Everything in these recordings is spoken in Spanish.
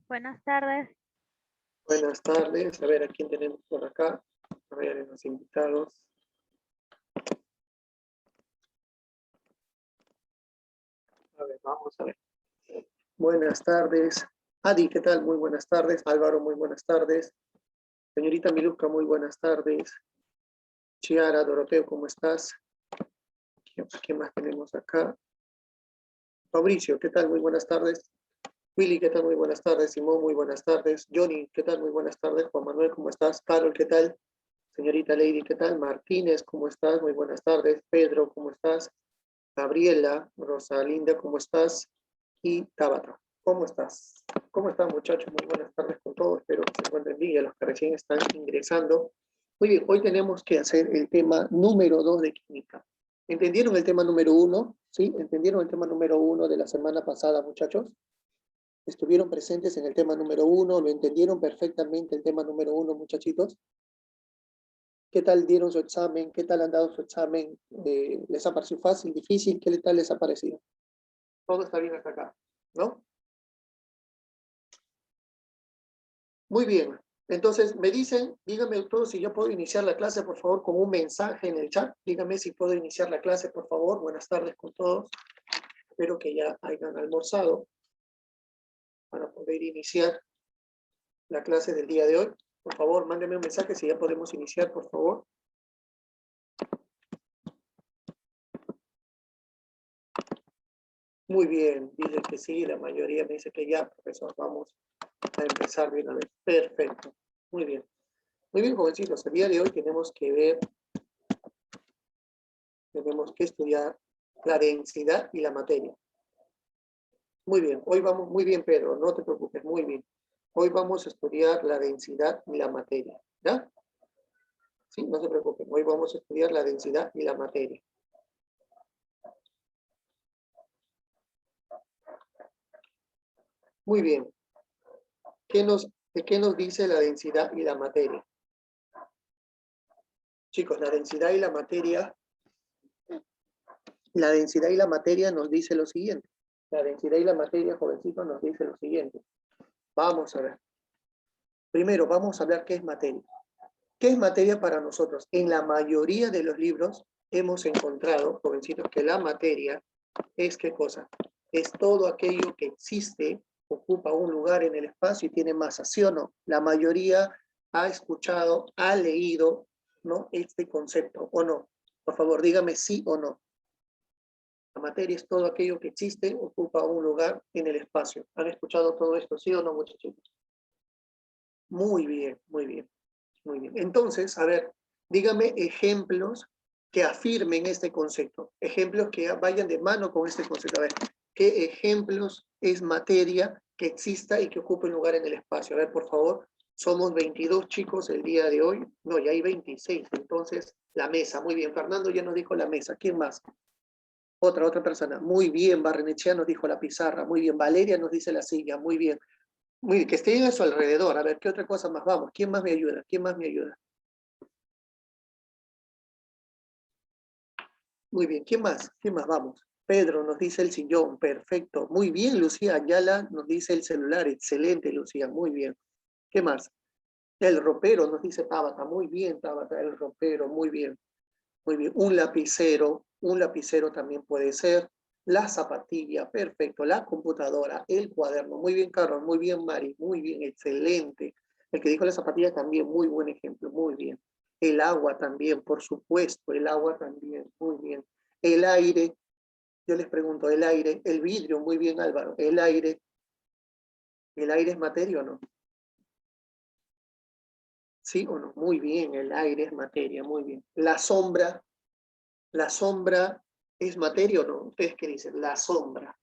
Buenas tardes. Buenas tardes. A ver, ¿a quién tenemos por acá? A ver, los invitados. A ver, vamos a ver. Buenas tardes. Adi, ¿qué tal? Muy buenas tardes. Álvaro, muy buenas tardes. Señorita Miluska, muy buenas tardes. Chiara, Doroteo, ¿cómo estás? ¿Qué más tenemos acá? Fabricio, ¿qué tal? Muy buenas tardes. Willy, ¿qué tal? Muy buenas tardes. Simón, muy buenas tardes. Johnny, ¿qué tal? Muy buenas tardes. Juan Manuel, ¿cómo estás? Carol, ¿qué tal? Señorita Lady, ¿qué tal? Martínez, ¿cómo estás? Muy buenas tardes. Pedro, ¿cómo estás? Gabriela, Rosalinda, ¿cómo estás? Y Tabata, ¿cómo estás? ¿Cómo están, muchachos? Muy buenas tardes con todos. Espero que se encuentren bien, a los que recién están ingresando. Muy bien, hoy tenemos que hacer el tema número 2 de química. ¿Entendieron el tema número 1? ¿Sí? ¿Entendieron el tema número 1 de la semana pasada, muchachos? ¿Estuvieron presentes en el tema número 1? ¿Lo entendieron perfectamente el tema número 1, muchachitos? ¿Qué tal dieron su examen? ¿Qué tal han dado su examen? ¿Les ha parecido fácil, difícil? ¿Qué tal les ha parecido? Todo está bien hasta acá, ¿no? Muy bien. Entonces, me dicen, díganme todos si yo puedo iniciar la clase, por favor, con un mensaje en el chat. Díganme si puedo iniciar la clase, por favor. Buenas tardes con todos. Espero que ya hayan almorzado para poder iniciar la clase del día de hoy. Por favor, mándenme un mensaje si ya podemos iniciar, por favor. Muy bien, dice que sí, la mayoría me dice que ya, profesor, vamos a empezar de una vez. Perfecto, muy bien. Muy bien, jovencitos, el día de hoy tenemos que estudiar la densidad y la materia. Muy bien, hoy vamos, muy bien, Pedro, no te preocupes, muy bien. Hoy vamos a estudiar la densidad y la materia, ¿ya? Sí, no se preocupen, hoy vamos a estudiar la densidad y la materia. Muy bien. ¿De qué nos dice la densidad y la materia? Chicos, la densidad y la materia nos dice lo siguiente. La densidad y la materia, jovencitos, nos dice lo siguiente. Vamos a ver. Primero, vamos a hablar qué es materia. ¿Qué es materia para nosotros? En la mayoría de los libros hemos encontrado, jovencitos, que la materia es ¿qué cosa? Es todo aquello que existe, ocupa un lugar en el espacio y tiene masa, ¿sí o no? La mayoría ha escuchado, ha leído, ¿no? Este concepto, ¿o no? Por favor, dígame sí o no. La materia es todo aquello que existe, ocupa un lugar en el espacio. ¿Han escuchado todo esto, sí o no, muchachitos? Muy bien, muy bien, muy bien. Entonces, a ver, dígame ejemplos que afirmen este concepto. Ejemplos que vayan de mano con este concepto. A ver, ¿qué ejemplos es materia que exista y que ocupe un lugar en el espacio? A ver, por favor. Somos 22 chicos el día de hoy. No, ya hay 26. Entonces, la mesa. Muy bien. Fernando ya nos dijo la mesa. ¿Quién más? Otra persona. Muy bien. Barrenechea nos dijo la pizarra. Muy bien. Valeria nos dice la silla. Muy bien. Muy bien. Que estén a su alrededor. A ver, ¿qué otra cosa más? Vamos. ¿Quién más me ayuda? ¿Quién más me ayuda? Muy bien. ¿Quién más? ¿Quién más? Vamos. Pedro nos dice el sillón. Perfecto. Muy bien, Lucía. Ayala nos dice el celular. Excelente, Lucía. Muy bien. ¿Qué más? El ropero nos dice Tabata. Muy bien, Tabata. El ropero. Muy bien. Muy bien. Un lapicero. Un lapicero también puede ser. La zapatilla. Perfecto. La computadora. El cuaderno. Muy bien, Carlos. Muy bien, Mari. Muy bien. Excelente. El que dijo la zapatilla también. Muy buen ejemplo. Muy bien. El agua también, por supuesto. El agua también. Muy bien. El aire. Yo les pregunto, el aire. El vidrio. Muy bien, Álvaro. El aire. ¿El aire es materia o no? ¿Sí o no? Muy bien. El aire es materia. Muy bien. La sombra. ¿La sombra es materia o no? ¿Ustedes qué dicen? La sombra.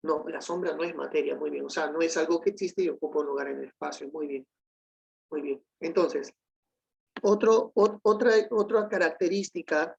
No, la sombra no es materia, muy bien. O sea, no es algo que existe y ocupa un lugar en el espacio. Muy bien, muy bien. Entonces, otra característica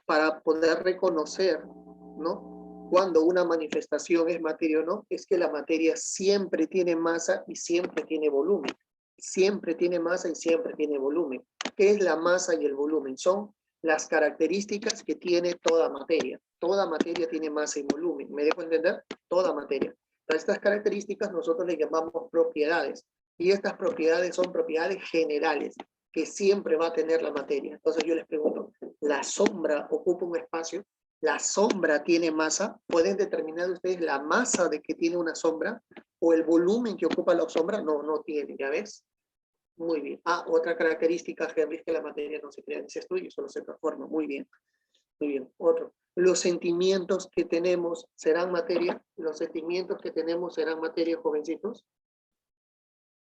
para poder reconocer, ¿no? Cuando una manifestación es materia o no, es que la materia siempre tiene masa y siempre tiene volumen. Siempre tiene masa y siempre tiene volumen. ¿Qué es la masa y el volumen? Son las características que tiene toda materia. Toda materia tiene masa y volumen. ¿Me dejo entender? Toda materia. A estas características nosotros le llamamos propiedades. Y estas propiedades son propiedades generales, que siempre va a tener la materia. Entonces yo les pregunto, ¿la sombra ocupa un espacio? ¿La sombra tiene masa? ¿Pueden determinar ustedes la masa de que tiene una sombra? ¿O el volumen que ocupa la sombra? No, no tiene, ¿ya ves? Muy bien. Ah, otra característica, Henry, es que la materia no se crea ni se estudia, solo se transforma. Muy bien. Muy bien. Otro. ¿Los sentimientos que tenemos serán materia? ¿Los sentimientos que tenemos serán materia, jovencitos?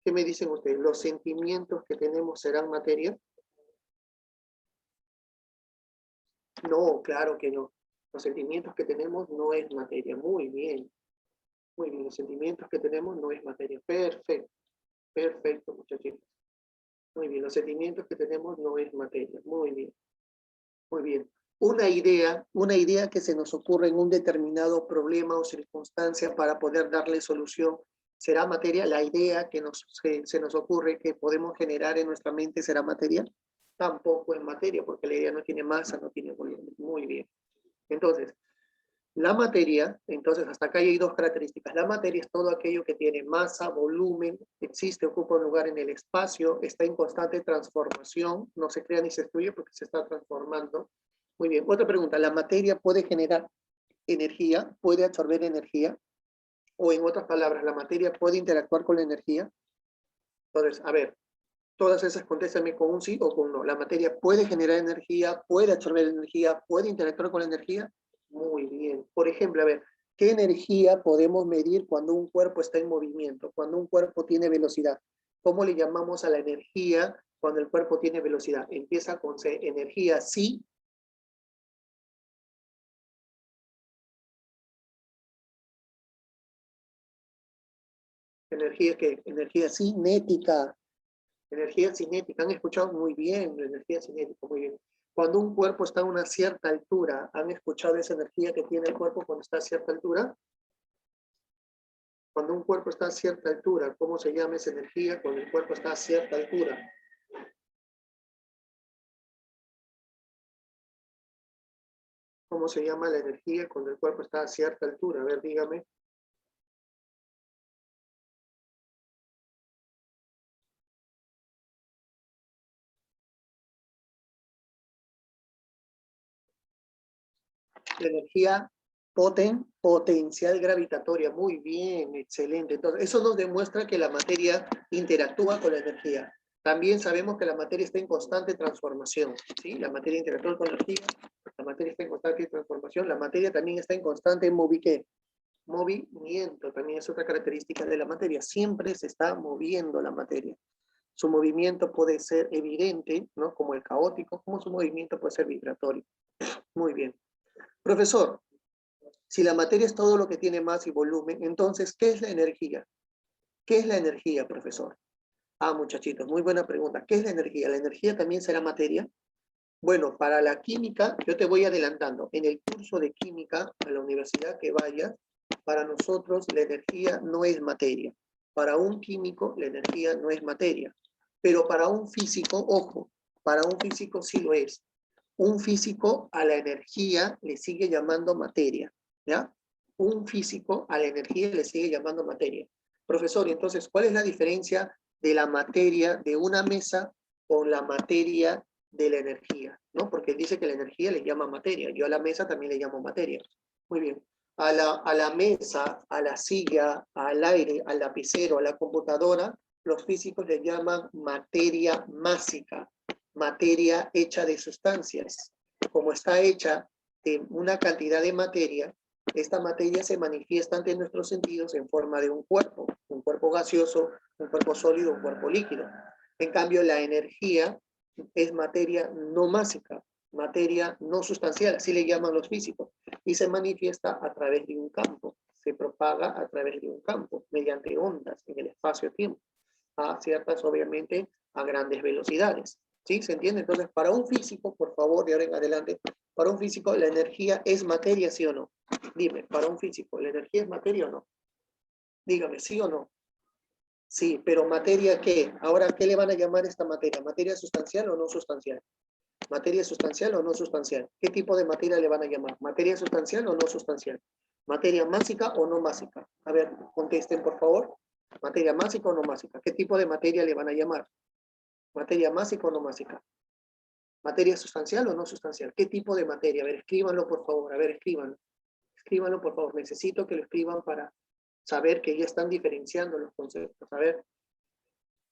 ¿Qué me dicen ustedes? ¿Los sentimientos que tenemos serán materia? No, claro que no. Los sentimientos que tenemos no es materia. Muy bien. Muy bien. Los sentimientos que tenemos no es materia. Perfecto. Perfecto, muchachitos. Muy bien. Los sentimientos que tenemos no es materia. Muy bien. Muy bien. Una idea que se nos ocurre en un determinado problema o circunstancia para poder darle solución, ¿será materia? La idea que se nos ocurre que podemos generar en nuestra mente, ¿será materia? Tampoco es materia, porque la idea no tiene masa, no tiene volumen. Muy bien. Entonces, la materia, entonces hasta acá hay dos características. La materia es todo aquello que tiene masa, volumen, existe, ocupa un lugar en el espacio, está en constante transformación, no se crea ni se destruye porque se está transformando. Muy bien, otra pregunta, ¿la materia puede generar energía, puede absorber energía? O en otras palabras, ¿la materia puede interactuar con la energía? Entonces, a ver, todas esas contéstame con un sí o con un no. ¿La materia puede generar energía, puede absorber energía, puede interactuar con la energía? Muy bien. Por ejemplo, a ver, ¿qué energía podemos medir cuando un cuerpo está en movimiento, cuando un cuerpo tiene velocidad? ¿Cómo le llamamos a la energía cuando el cuerpo tiene velocidad? Empieza con C, energía sí. ¿Energía qué? Energía cinética. Energía cinética, ¿han escuchado? Muy bien, la energía cinética, muy bien. Cuando un cuerpo está a una cierta altura, ¿han escuchado esa energía que tiene el cuerpo cuando está a cierta altura? Cuando un cuerpo está a cierta altura, ¿cómo se llama esa energía cuando el cuerpo está a cierta altura? ¿Cómo se llama la energía cuando el cuerpo está a cierta altura? A ver, dígame. La energía potencial gravitatoria. Muy bien, excelente. Entonces, eso nos demuestra que la materia interactúa con la energía. También sabemos que la materia está en constante transformación. ¿Sí? La materia interactúa con la energía, la materia está en constante transformación, la materia también está en constante movimiento. También es otra característica de la materia. Siempre se está moviendo la materia. Su movimiento puede ser evidente, ¿no? Como el caótico, como su movimiento puede ser vibratorio. Muy bien. Profesor, si la materia es todo lo que tiene masa y volumen, entonces, ¿qué es la energía? ¿Qué es la energía, profesor? Ah, muchachitos, muy buena pregunta. ¿Qué es la energía? ¿La energía también será materia? Bueno, para la química, yo te voy adelantando. En el curso de química, a la universidad que vayas, para nosotros la energía no es materia. Para un químico, la energía no es materia. Pero para un físico, ojo, para un físico sí lo es. Un físico a la energía le sigue llamando materia, ¿ya? Un físico a la energía le sigue llamando materia. Profesor, entonces, ¿cuál es la diferencia de la materia de una mesa con la materia de la energía? ¿No? Porque él dice que la energía le llama materia. Yo a la mesa también le llamo materia. Muy bien. A la mesa, a la silla, al aire, al lapicero, a la computadora, los físicos le llaman materia másica, materia hecha de sustancias. Como está hecha de una cantidad de materia, esta materia se manifiesta ante nuestros sentidos en forma de un cuerpo gaseoso, un cuerpo sólido, un cuerpo líquido. En cambio, la energía es materia no másica, materia no sustancial, así le llaman los físicos, y se manifiesta a través de un campo, se propaga a través de un campo, mediante ondas en el espacio-tiempo, a ciertas, obviamente, a grandes velocidades. ¿Sí? ¿Se entiende? Entonces, para un físico, por favor, de ahora en adelante, para un físico, ¿la energía es materia, sí o no? Dime, para un físico, ¿la energía es materia o no? Dígame, ¿sí o no? Sí, pero ¿materia qué? Ahora, ¿qué le van a llamar esta materia? ¿Materia sustancial o no sustancial? ¿Materia sustancial o no sustancial? ¿Qué tipo de materia le van a llamar? ¿Materia sustancial o no sustancial? ¿Materia másica o no másica? A ver, contesten por favor. ¿Materia másica o no másica? ¿Qué tipo de materia le van a llamar? ¿Materia másica o no másica? ¿Materia sustancial o no sustancial? ¿Qué tipo de materia? A ver, escríbanlo por favor. A ver, escríbanlo. Escríbanlo por favor. Necesito que lo escriban para saber que ya están diferenciando los conceptos. A ver,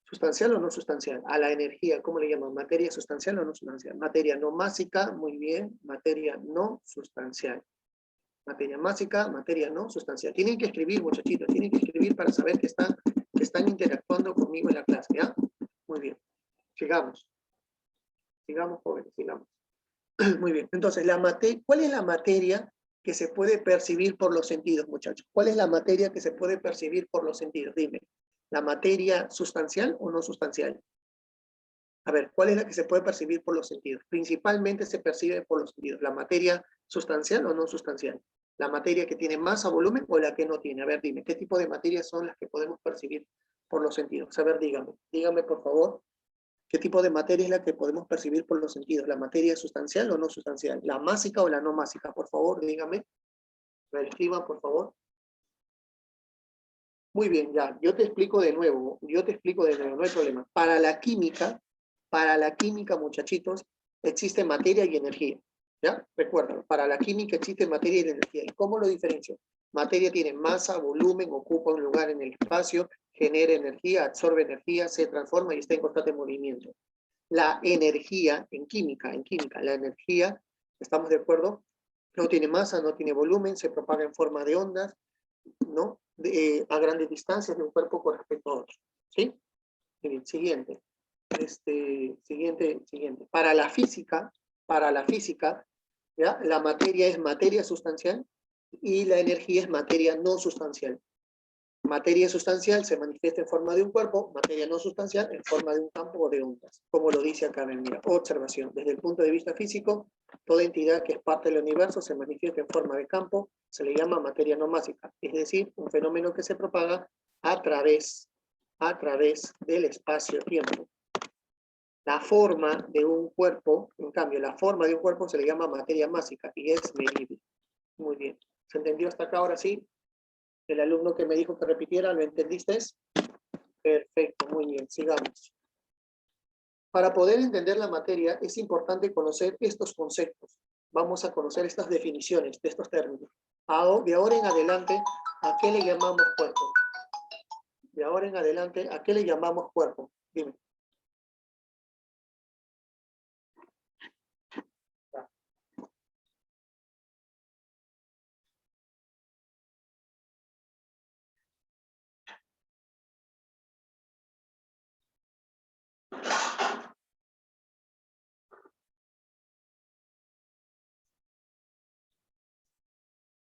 ¿sustancial o no sustancial? A la energía, ¿cómo le llaman? ¿Materia sustancial o no sustancial? Materia no másica, muy bien. Materia no sustancial. Materia másica, materia no sustancial. Tienen que escribir, muchachitos, tienen que escribir para saber que están interactuando conmigo en la clase, ¿ya? Muy bien. Sigamos. Sigamos, jóvenes, sigamos. Muy bien. Entonces, ¿cuál es la materia que se puede percibir por los sentidos, muchachos? ¿Cuál es la materia que se puede percibir por los sentidos? Dime. ¿La materia sustancial o no sustancial? A ver, ¿cuál es la que se puede percibir por los sentidos? Principalmente se percibe por los sentidos. ¿La materia sustancial o no sustancial? ¿La materia que tiene masa, volumen o la que no tiene? A ver, dime, ¿qué tipo de materias son las que podemos percibir por los sentidos? A ver, dígame por favor, ¿qué tipo de materia es la que podemos percibir por los sentidos? ¿La materia sustancial o no sustancial? ¿La másica o la no másica? Por favor, dígame. A ver, escriban, por favor. Muy bien, ya, yo te explico de nuevo, no hay problema. Para la química, muchachitos, existe materia y energía, ¿ya? Recuerda, para la química existe materia y energía. ¿Y cómo lo diferencio? Materia tiene masa, volumen, ocupa un lugar en el espacio, genera energía, absorbe energía, se transforma y está en constante movimiento. La energía, en química, la energía, ¿estamos de acuerdo? No tiene masa, no tiene volumen, se propaga en forma de ondas, ¿no? A grandes distancias de un cuerpo con respecto a otro. ¿Sí? Bien, siguiente. Siguiente. Para la física, ¿ya? La materia es materia sustancial y la energía es materia no sustancial. Materia sustancial se manifiesta en forma de un cuerpo, materia no sustancial en forma de un campo o de ondas, como lo dice acá. Mira, observación. Desde el punto de vista físico, toda entidad que es parte del universo se manifiesta en forma de campo, se le llama materia no másica, es decir, un fenómeno que se propaga a través del espacio-tiempo. La forma de un cuerpo, en cambio, la forma de un cuerpo se le llama materia másica y es medible. Muy bien. ¿Se entendió hasta acá ahora sí? El alumno que me dijo que repitiera, ¿lo entendiste? Perfecto, muy bien, sigamos. Para poder entender la materia es importante conocer estos conceptos. Vamos a conocer estas definiciones de estos términos. De ahora en adelante, ¿a qué le llamamos cuerpo? De ahora en adelante, ¿a qué le llamamos cuerpo? Dime.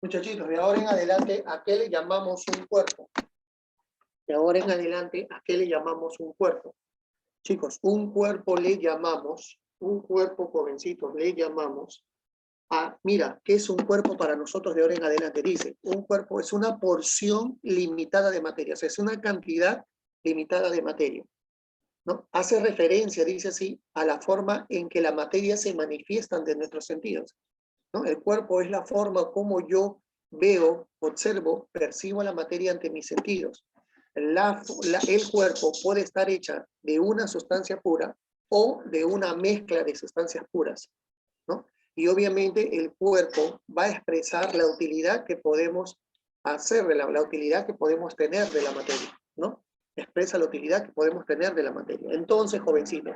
Muchachitos, de ahora en adelante, ¿a qué le llamamos un cuerpo? De ahora en adelante, ¿a qué le llamamos un cuerpo? Chicos, un cuerpo, jovencitos, le llamamos mira, ¿qué es un cuerpo para nosotros de ahora en adelante? Dice, un cuerpo es una porción limitada de materia, o sea, es una cantidad limitada de materia, ¿no? Hace referencia, dice así, a la forma en que la materia se manifiesta ante nuestros sentidos, ¿no? El cuerpo es la forma como yo veo, observo, percibo la materia ante mis sentidos. El cuerpo puede estar hecha de una sustancia pura o de una mezcla de sustancias puras, ¿no? Y obviamente el cuerpo va a expresar la utilidad que podemos hacer, la utilidad que podemos tener de la materia, ¿no? Expresa la utilidad que podemos tener de la materia. Entonces, jovencitos,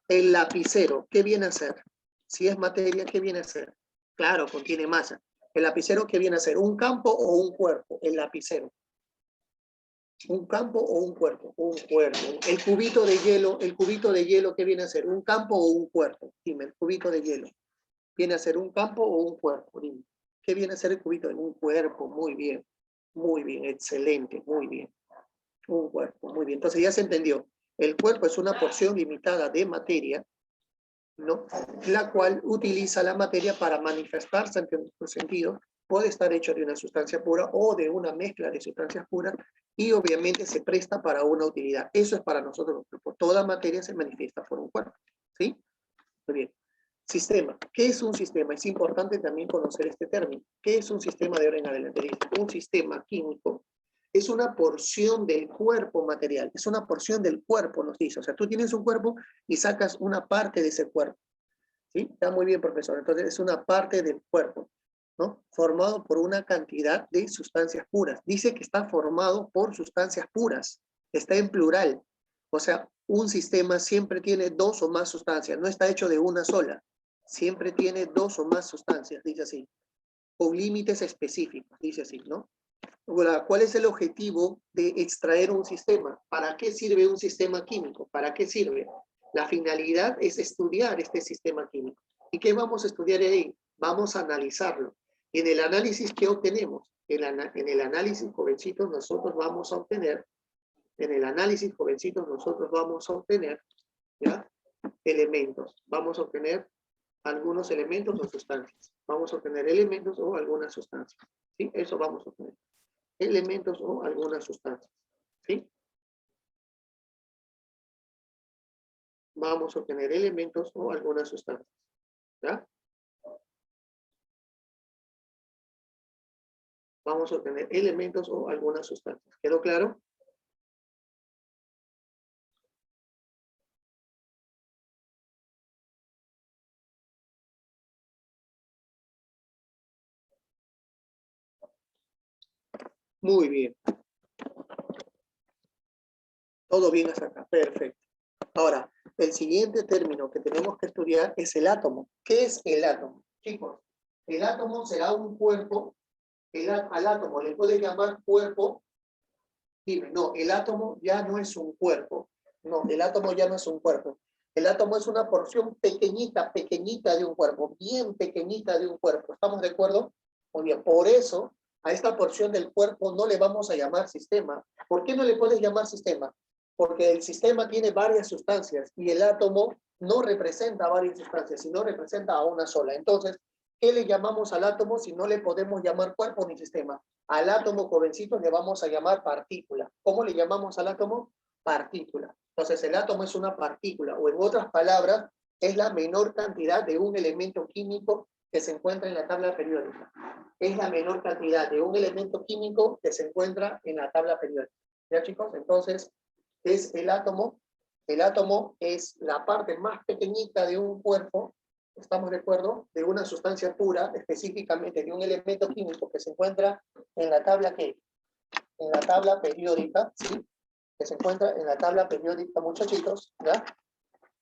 el lapicero, ¿qué viene a ser? Si es materia, ¿qué viene a ser? Claro, contiene masa. ¿El lapicero qué viene a ser? ¿Un campo o un cuerpo? El lapicero. ¿Un campo o un cuerpo? Un cuerpo. El cubito de hielo, ¿qué viene a ser? ¿Un campo o un cuerpo? Dime, el cubito de hielo. ¿Viene a ser un campo o un cuerpo? Dime. ¿Qué viene a ser el cubito? Un cuerpo, muy bien, excelente, muy bien. Un cuerpo, muy bien. Entonces ya se entendió. El cuerpo es una porción limitada de materia, ¿no? La cual utiliza la materia para manifestarse ante nuestro sentido. Puede estar hecho de una sustancia pura o de una mezcla de sustancias puras y obviamente se presta para una utilidad. Eso es para nosotros. Toda materia se manifiesta por un cuerpo, ¿sí? Muy bien. Sistema. ¿Qué es un sistema? Es importante también conocer este término. ¿Qué es un sistema de ahora en adelante? Dice, un sistema químico es una porción del cuerpo material. Es una porción del cuerpo, nos dice. O sea, tú tienes un cuerpo y sacas una parte de ese cuerpo. ¿Sí? Está muy bien, profesor. Entonces, es una parte del cuerpo, ¿no? Formado por una cantidad de sustancias puras. Dice que está formado por sustancias puras. Está en plural. O sea, un sistema siempre tiene dos o más sustancias. No está hecho de una sola. Siempre tiene dos o más sustancias, dice así. Con límites específicos, dice así, ¿no? Ahora, ¿cuál es el objetivo de extraer un sistema? ¿Para qué sirve un sistema químico? ¿Para qué sirve? La finalidad es estudiar este sistema químico. ¿Y qué vamos a estudiar ahí? Vamos a analizarlo. Y en el análisis, ¿qué obtenemos? En el análisis, jovencitos, nosotros vamos a obtener, ¿ya? Elementos. Vamos a obtener algunos elementos o sustancias. Vamos a obtener elementos o algunas sustancias. ¿Sí? Eso vamos a obtener. Elementos o algunas sustancias. ¿Sí? Vamos a obtener elementos o algunas sustancias. ¿Ya? Vamos a obtener elementos o algunas sustancias. ¿Quedó claro? Muy bien. Todo bien hasta acá. Perfecto. Ahora, el siguiente término que tenemos que estudiar es el átomo. ¿Qué es el átomo? Chicos, el átomo será un cuerpo. Al átomo le puede llamar cuerpo. Dime, no, el átomo ya no es un cuerpo. No, el átomo ya no es un cuerpo. El átomo es una porción pequeñita, pequeñita de un cuerpo, bien pequeñita de un cuerpo. ¿Estamos de acuerdo? Muy bien, por eso a esta porción del cuerpo no le vamos a llamar sistema. ¿Por qué no le puedes llamar sistema? Porque el sistema tiene varias sustancias y el átomo no representa varias sustancias, sino representa a una sola. Entonces, ¿qué le llamamos al átomo si no le podemos llamar cuerpo ni sistema? Al átomo, jovencito, le vamos a llamar partícula. ¿Cómo le llamamos al átomo? Partícula. Entonces, el átomo es una partícula, o en otras palabras, es la menor cantidad de un elemento químico que se encuentra en la tabla periódica. Es la menor cantidad de un elemento químico que se encuentra en la tabla periódica. ¿Ya, chicos? Entonces, es el átomo. El átomo es la parte más pequeñita de un cuerpo, ¿estamos de acuerdo? De una sustancia pura, específicamente de un elemento químico que se encuentra en la tabla ¿qué? En la tabla periódica, ¿sí? Que se encuentra en la tabla periódica, muchachitos, ¿ya?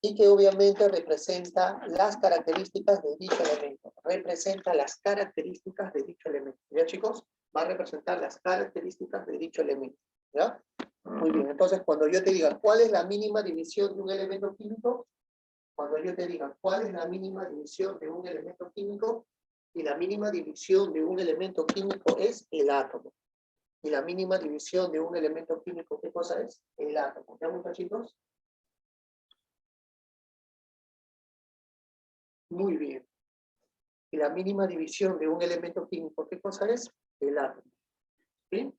Y que obviamente representa las características de dicho elemento. Representa las características de dicho elemento. ¿Ya, chicos? Va a representar las características de dicho elemento. ¿Ya? Muy bien. Entonces, cuando yo te diga cuál es la mínima división de un elemento químico, cuando yo te diga cuál es la mínima división de un elemento químico, y la mínima división de un elemento químico es el átomo. Y la mínima división de un elemento químico, ¿qué cosa es? El átomo. ¿Ya, muchachitos? Muy bien. Y la mínima división de un elemento químico, ¿qué cosa es? El átomo. ¿Sí?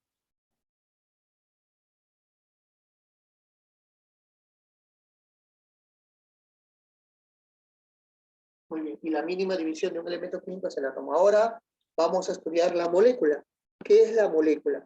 Muy bien. Y la mínima división de un elemento químico es el átomo. Ahora vamos a estudiar la molécula. ¿Qué es la molécula?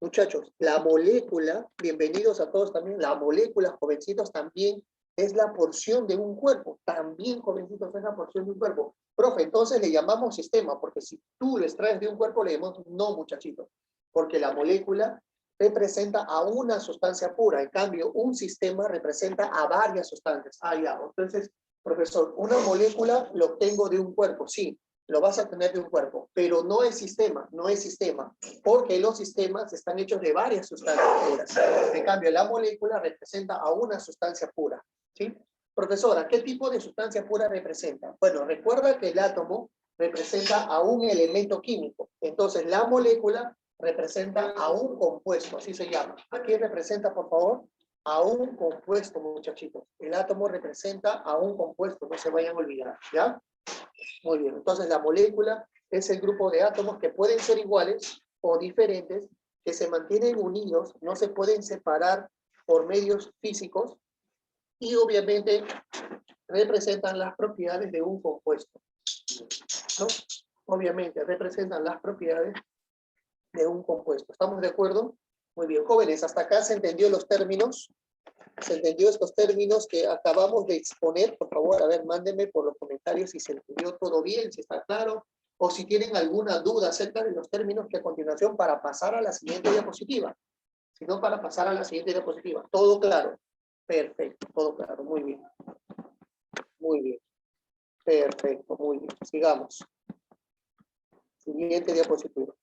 Muchachos, la molécula, bienvenidos a todos también, la molécula, jovencitos, también es la porción de un cuerpo. También, jovencitos, es la porción de un cuerpo. Profe, entonces le llamamos sistema, porque si tú lo extraes de un cuerpo, le llamamos no, muchachitos, porque la molécula representa a una sustancia pura. En cambio, un sistema representa a varias sustancias. Ah, ya. Entonces, profesor, una molécula lo obtengo de un cuerpo, sí, lo vas a tener de un cuerpo, pero no es sistema, no es sistema, porque los sistemas están hechos de varias sustancias puras. En cambio, la molécula representa a una sustancia pura, ¿sí? Profesora, ¿qué tipo de sustancia pura representa? Bueno, recuerda que el átomo representa a un elemento químico, entonces la molécula representa a un compuesto, así se llama. ¿A qué representa, por favor? A un compuesto, muchachitos. El átomo representa a un compuesto, no se vayan a olvidar, ¿ya? Muy bien, entonces la molécula es el grupo de átomos que pueden ser iguales o diferentes, que se mantienen unidos, no se pueden separar por medios físicos y obviamente representan las propiedades de un compuesto, ¿no? Obviamente representan las propiedades de un compuesto. ¿Estamos de acuerdo? Muy bien, jóvenes, hasta acá se entendió los términos. ¿Se entendió estos términos que acabamos de exponer? Por favor, a ver, mándenme por los comentarios si se entendió todo bien, si está claro, o si tienen alguna duda acerca de los términos que a continuación para pasar a la siguiente diapositiva. Si no, para pasar a la siguiente diapositiva. ¿Todo claro? Perfecto, todo claro, muy bien. Muy bien. Perfecto, muy bien. Sigamos. Siguiente diapositiva.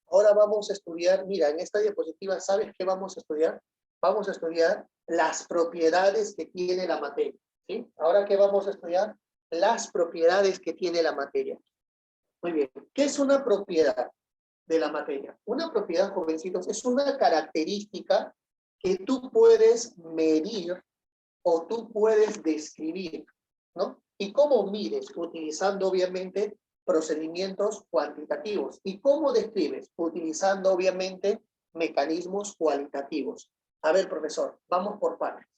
Ahora vamos a estudiar, mira, en esta diapositiva, ¿sabes qué vamos a estudiar? Vamos a estudiar las propiedades que tiene la materia, ¿sí? Ahora, ¿qué vamos a estudiar? Las propiedades que tiene la materia. Muy bien. ¿Qué es una propiedad de la materia? Una propiedad, jovencitos, es una característica que tú puedes medir o tú puedes describir, ¿no? ¿Y cómo mides? Utilizando, obviamente, procedimientos cuantitativos. ¿Y cómo describes? Utilizando, obviamente, mecanismos cualitativos. A ver, profesor, vamos por partes.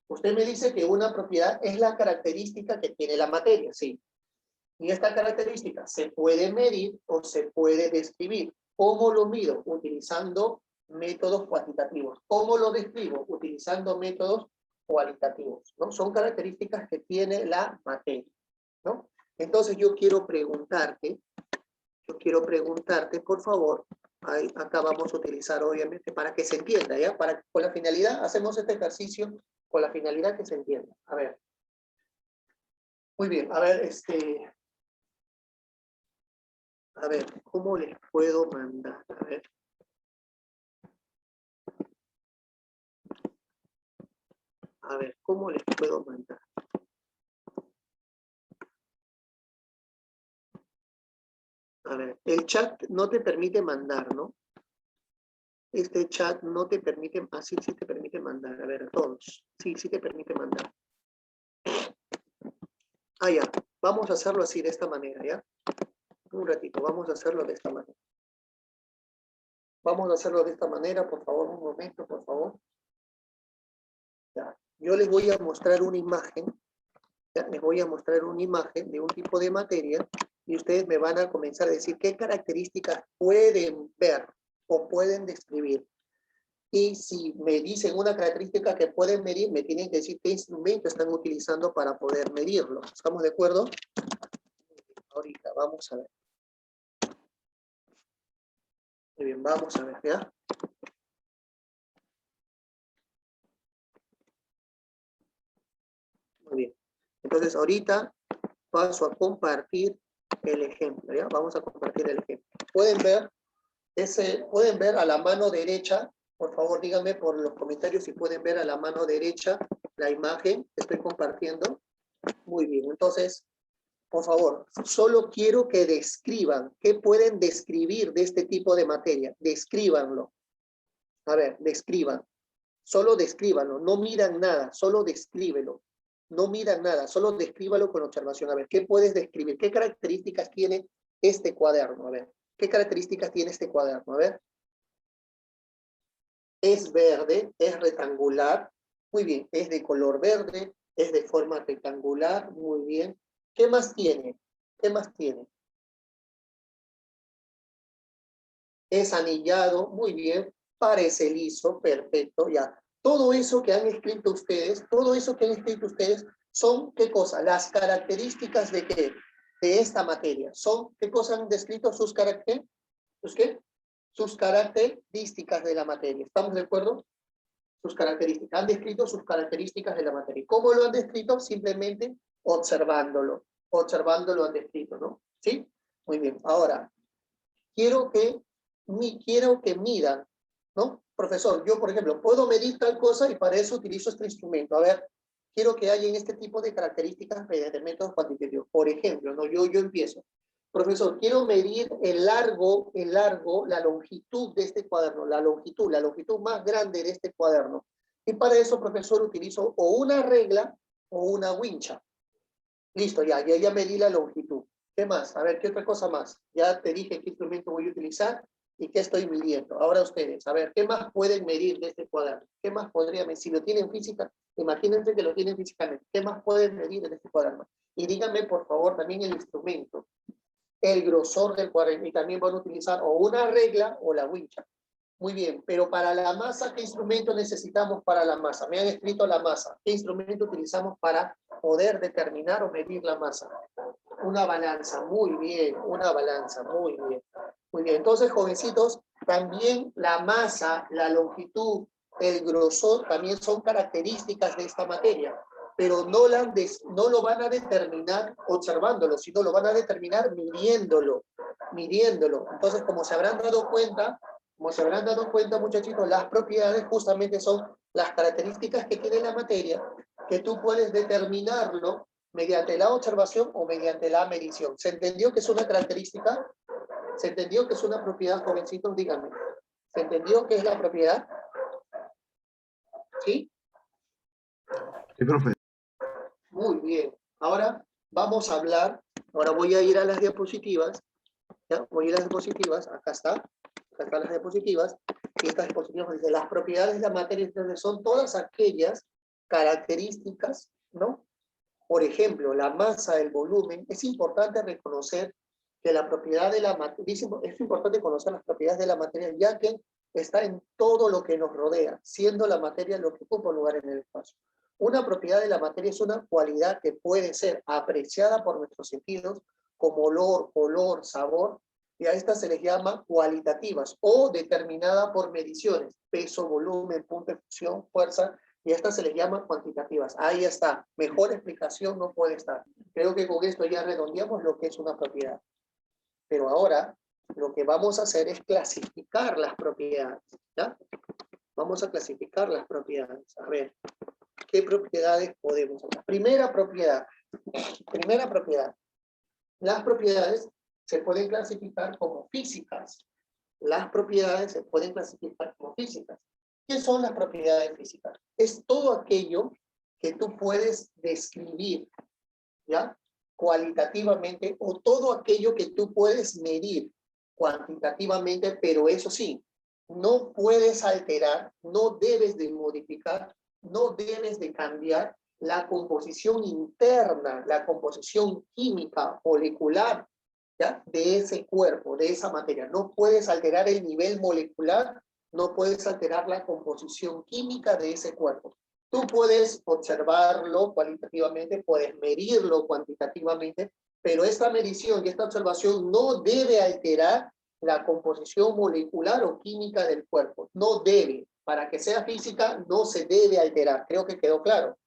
Usted me dice que una propiedad es la característica que tiene la materia, sí. Y esta característica se puede medir o se puede describir. ¿Cómo lo mido? Utilizando métodos cuantitativos. ¿Cómo lo describo? Utilizando métodos cualitativos, ¿no? Son características que tiene la materia, ¿no? Entonces yo quiero preguntarte, por favor, ahí, acá vamos a utilizar obviamente para que se entienda, ¿ya? Con la finalidad, hacemos este ejercicio con la finalidad que se entienda. A ver. Muy bien, a ver, ¿cómo les puedo mandar? A ver. A ver, ¿cómo les puedo mandar? A ver, el chat no te permite mandar, ¿no? Este chat no te permite, sí te permite mandar, a ver, a todos. Sí te permite mandar. Ah, ya, vamos a hacerlo así, de esta manera, ¿ya? Un ratito, vamos a hacerlo de esta manera. Vamos a hacerlo de esta manera, por favor, un momento, por favor. Ya. Yo les voy a mostrar una imagen, ¿ya? Les voy a mostrar una imagen de un tipo de materia y ustedes me van a comenzar a decir qué características pueden ver o pueden describir. Y si me dicen una característica que pueden medir, me tienen que decir qué instrumento están utilizando para poder medirlo. ¿Estamos de acuerdo? Ahorita, vamos a ver. Muy bien, vamos a ver, ¿ya? Muy bien. Entonces, ahorita paso a compartir el ejemplo, ¿ya? Vamos a compartir el ejemplo. ¿Pueden ver a la mano derecha? Por favor, díganme por los comentarios si pueden ver a la mano derecha la imagen que estoy compartiendo. Muy bien, entonces, por favor, solo quiero que describan, ¿qué pueden describir de este tipo de materia? Descríbanlo. A ver, describan. Solo descríbanlo, no miran nada, solo descríbelo. No miran nada, solo descríbalo con observación. A ver, ¿qué puedes describir? ¿Qué características tiene este cuaderno? A ver, ¿qué características tiene este cuaderno? A ver. Es verde, es rectangular. Muy bien, es de color verde, es de forma rectangular. Muy bien. ¿Qué más tiene? ¿Qué más tiene? Es anillado, muy bien, parece liso, perfecto, ya. Todo eso que han escrito ustedes, son, ¿qué cosa? Las características de qué? De esta materia. Son, ¿qué cosa han descrito? Sus características. ¿Sus qué? Sus características de la materia. ¿Estamos de acuerdo? Sus características. Han descrito sus características de la materia. ¿Cómo lo han descrito? Simplemente observándolo. Observándolo han descrito, ¿no? ¿Sí? Muy bien. Ahora, quiero que midan, ¿no? Profesor, yo, por ejemplo, puedo medir tal cosa y para eso utilizo este instrumento. A ver, quiero que haya en este tipo de características mediante métodos cuantitativos. Por ejemplo, ¿no? Yo empiezo. Profesor, quiero medir el largo, la longitud de este cuaderno, la longitud más grande de este cuaderno. Y para eso, profesor, utilizo o una regla o una wincha. Listo, ya medí la longitud. ¿Qué más? A ver, ¿qué otra cosa más? Ya te dije qué instrumento voy a utilizar. ¿Y qué estoy midiendo? Ahora ustedes, a ver, ¿qué más pueden medir de este cuaderno? ¿Qué más podría medir? Si lo tienen física, imagínense que lo tienen físicamente. ¿Qué más pueden medir en este cuaderno? Y díganme, por favor, también el instrumento, el grosor del cuaderno. Y también van a utilizar o una regla o la wincha. Muy bien, pero para la masa, ¿qué instrumento necesitamos para la masa? Me han escrito la masa. ¿Qué instrumento utilizamos para poder determinar o medir la masa? Una balanza, muy bien, una balanza, muy bien. Muy bien, entonces, jovencitos, también la masa, la longitud, el grosor, también son características de esta materia, pero no lo van a determinar observándolo, sino lo van a determinar midiéndolo, midiéndolo. Entonces, como se habrán dado cuenta, muchachitos, las propiedades justamente son las características que tiene la materia, que tú puedes determinarlo mediante la observación o mediante la medición. ¿Se entendió que es una característica? ¿Se entendió que es una propiedad, jovencitos? Díganme. ¿Se entendió qué es la propiedad? ¿Sí? Sí, profe. Muy bien. Ahora vamos a hablar, ahora voy a ir a las diapositivas. ¿Ya? Voy a ir a las diapositivas, acá están las diapositivas, y estas diapositivas dicen las propiedades de la materia, entonces son todas aquellas características, ¿no? Por ejemplo, la masa, el volumen. Es importante reconocer que la propiedad de la materia, es importante conocer las propiedades de la materia, ya que está en todo lo que nos rodea, siendo la materia lo que ocupa un lugar en el espacio. Una propiedad de la materia es una cualidad que puede ser apreciada por nuestros sentidos como olor, color, sabor, y a estas se les llama cualitativas o determinada por mediciones, peso, volumen, punto de fusión, fuerza, y a estas se les llama cuantitativas. Ahí está, mejor explicación no puede estar. Creo que con esto ya redondeamos lo que es una propiedad. Pero ahora lo que vamos a hacer es clasificar las propiedades, ¿ya? Vamos a clasificar las propiedades. A ver, ¿qué propiedades podemos hacer? Primera propiedad. Las propiedades se pueden clasificar como físicas. Las propiedades se pueden clasificar como físicas. ¿Qué son las propiedades físicas? Es todo aquello que tú puedes describir, ¿ya? Cualitativamente, o todo aquello que tú puedes medir cuantitativamente, pero eso sí, no puedes alterar, no debes de modificar, no debes de cambiar la composición interna, la composición química, molecular, ¿ya? De ese cuerpo, de esa materia. No puedes alterar el nivel molecular, no puedes alterar la composición química de ese cuerpo. Tú puedes observarlo cualitativamente, puedes medirlo cuantitativamente, pero esta medición y esta observación no debe alterar la composición molecular o química del cuerpo. No debe. Para que sea física, no se debe alterar. Creo que quedó claro,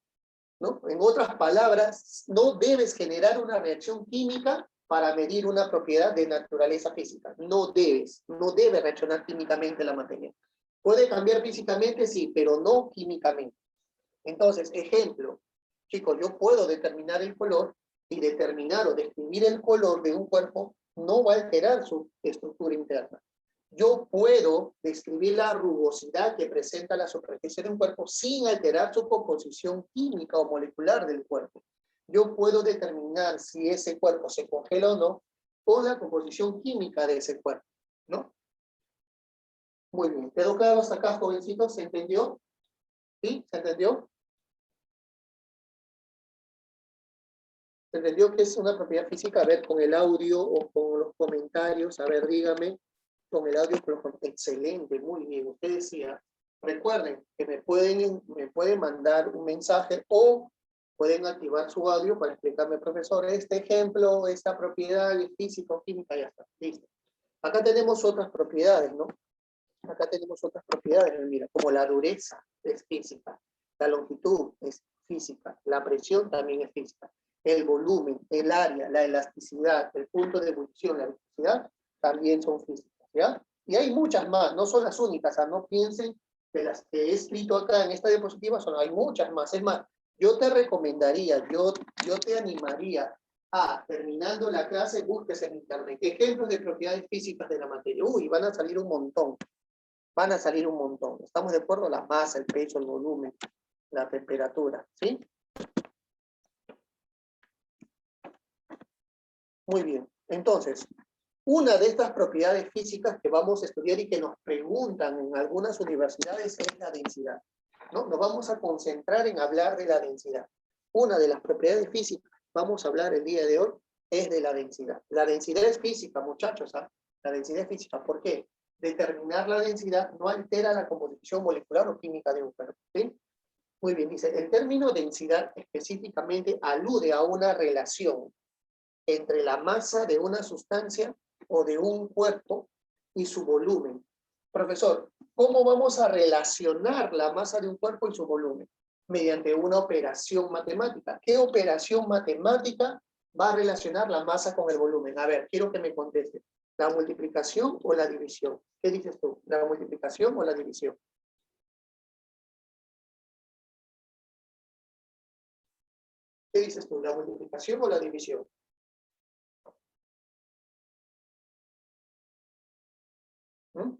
¿no? En otras palabras, no debes generar una reacción química para medir una propiedad de naturaleza física. No debe reaccionar químicamente la materia. Puede cambiar físicamente, sí, pero no químicamente. Entonces, ejemplo, chicos, yo puedo determinar el color y determinar o describir el color de un cuerpo no va a alterar su estructura interna. Yo puedo describir la rugosidad que presenta la superficie de un cuerpo sin alterar su composición química o molecular del cuerpo. Yo puedo determinar si ese cuerpo se congela o no con la composición química de ese cuerpo, ¿no? Muy bien. ¿Quedó claro hasta acá, jovencitos? ¿Se entendió? ¿Sí? ¿Se entendió? ¿Se entendió que es una propiedad física? A ver, con el audio o con los comentarios, a ver, dígame, con el audio, excelente, muy bien. Usted decía, recuerden que me pueden mandar un mensaje o pueden activar su audio para explicarme, profesor, este ejemplo, esta propiedad es física o química, ya está, listo. Acá tenemos otras propiedades, ¿no? Acá tenemos otras propiedades, mira, como la dureza es física, la longitud es física, la presión también es física, el volumen, el área, la elasticidad, el punto de ebullición, la viscosidad, también son físicas, ¿ya? Y hay muchas más, no son las únicas, o sea, no piensen que las que he escrito acá en esta diapositiva hay muchas más. Es más, yo te recomendaría, yo te animaría a, terminando la clase, busques en internet ejemplos de propiedades físicas de la materia. Uy, van a salir un montón. Van a salir un montón. ¿Estamos de acuerdo? La masa, el peso, el volumen, la temperatura, ¿sí? Muy bien. Entonces, Una de estas propiedades físicas que vamos a estudiar y que nos preguntan en algunas universidades es la densidad, ¿no? Nos vamos a concentrar en hablar de la densidad. Una de las propiedades físicas que vamos a hablar el día de hoy es de la densidad. La densidad es física, muchachos, ¿ah? La densidad es física. ¿Por qué? Determinar la densidad no altera la composición molecular o química de un cuerpo, ¿sí? Muy bien, dice, el término densidad específicamente alude a una relación entre la masa de una sustancia o de un cuerpo y su volumen. Profesor, ¿cómo vamos a relacionar la masa de un cuerpo y su volumen? Mediante una operación matemática. ¿Qué operación matemática va a relacionar la masa con el volumen? A ver, quiero que me conteste. ¿La multiplicación o la división? ¿Qué dices tú? ¿La multiplicación o la división? ¿Qué dices tú? ¿La multiplicación o la división? ¿Mm?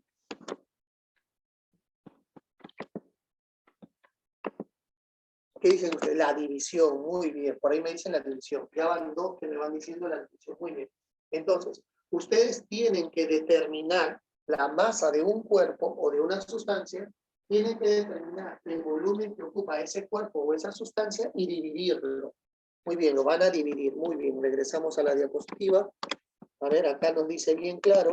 ¿Qué dicen ustedes? La división, muy bien. Por ahí me dicen la división. Ya van dos que me van diciendo la división, muy bien. Entonces, ustedes tienen que determinar la masa de un cuerpo o de una sustancia, tienen que determinar el volumen que ocupa ese cuerpo o esa sustancia y dividirlo. Muy bien, lo van a dividir. Muy bien, regresamos a la diapositiva. A ver, acá nos dice bien claro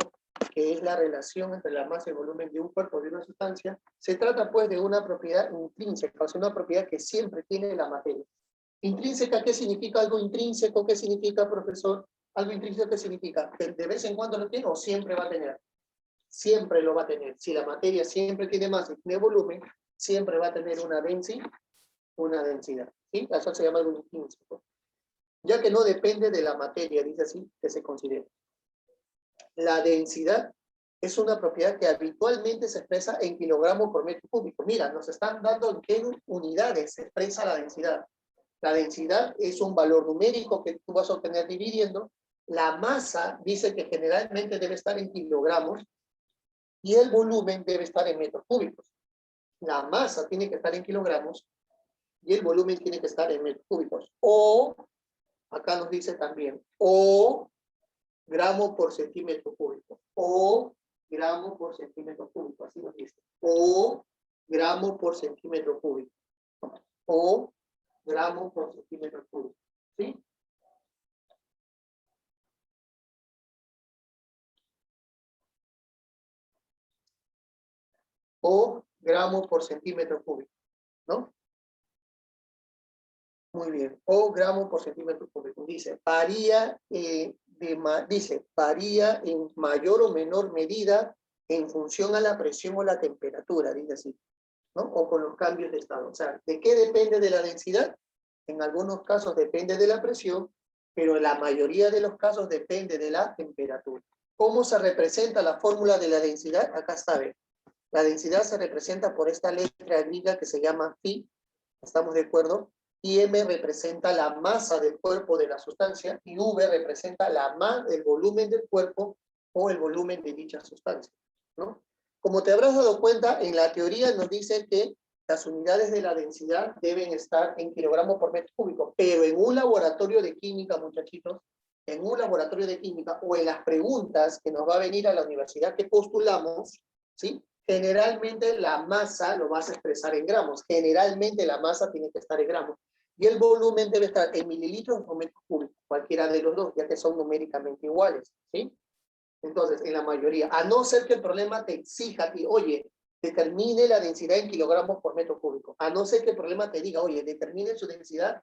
que es la relación entre la masa y el volumen de un cuerpo o de una sustancia. Se trata pues de una propiedad intrínseca, o sea, una propiedad que siempre tiene la materia. Intrínseca, ¿qué significa algo intrínseco? ¿Qué significa, profesor? Algo intrínseco, ¿qué significa? ¿Que de vez en cuando lo tiene o siempre va a tener? Siempre lo va a tener. Si la materia siempre tiene masa y tiene volumen, siempre va a tener una densidad. ¿Sí? Eso se llama algo intrínseco. Ya que no depende de la materia, dice así, que se considera. La densidad es una propiedad que habitualmente se expresa en kilogramos por metro cúbico. Mira, nos están dando en qué unidades se expresa la densidad. La densidad es un valor numérico que tú vas a obtener dividiendo. La masa dice que generalmente debe estar en kilogramos y el volumen debe estar en metros cúbicos. La masa tiene que estar en kilogramos y el volumen tiene que estar en metros cúbicos. O, acá nos dice también, o gramo por centímetro cúbico, o gramo por centímetro cúbico, así nos dice, o gramo por centímetro cúbico, o gramo por centímetro cúbico, ¿sí? O gramo por centímetro cúbico, ¿no? Muy bien, o gramo por centímetro cúbico. Dice, varía en mayor o menor medida en función a la presión o la temperatura, dice así, ¿no? O con los cambios de estado. O sea, ¿de qué depende de la densidad? En algunos casos depende de la presión, pero en la mayoría de los casos depende de la temperatura. ¿Cómo se representa la fórmula de la densidad? Acá está, ¿ve? La densidad se representa por esta letra griega que se llama phi, ¿estamos de acuerdo? Y M representa la masa del cuerpo de la sustancia y V representa el volumen del cuerpo o el volumen de dicha sustancia, ¿no? Como te habrás dado cuenta, en la teoría nos dice que las unidades de la densidad deben estar en kilogramos por metro cúbico, pero en un laboratorio de química, muchachitos, en un laboratorio de química o en las preguntas que nos va a venir a la universidad que postulamos, ¿sí? Generalmente la masa lo vas a expresar en gramos. Generalmente la masa tiene que estar en gramos. Y el volumen debe estar en mililitros o metros cúbicos, cualquiera de los dos, ya que son numéricamente iguales, ¿sí? Entonces, en la mayoría, a no ser que el problema te exija que, oye, determine la densidad en kilogramos por metro cúbico. A no ser que el problema te diga, oye, determine su densidad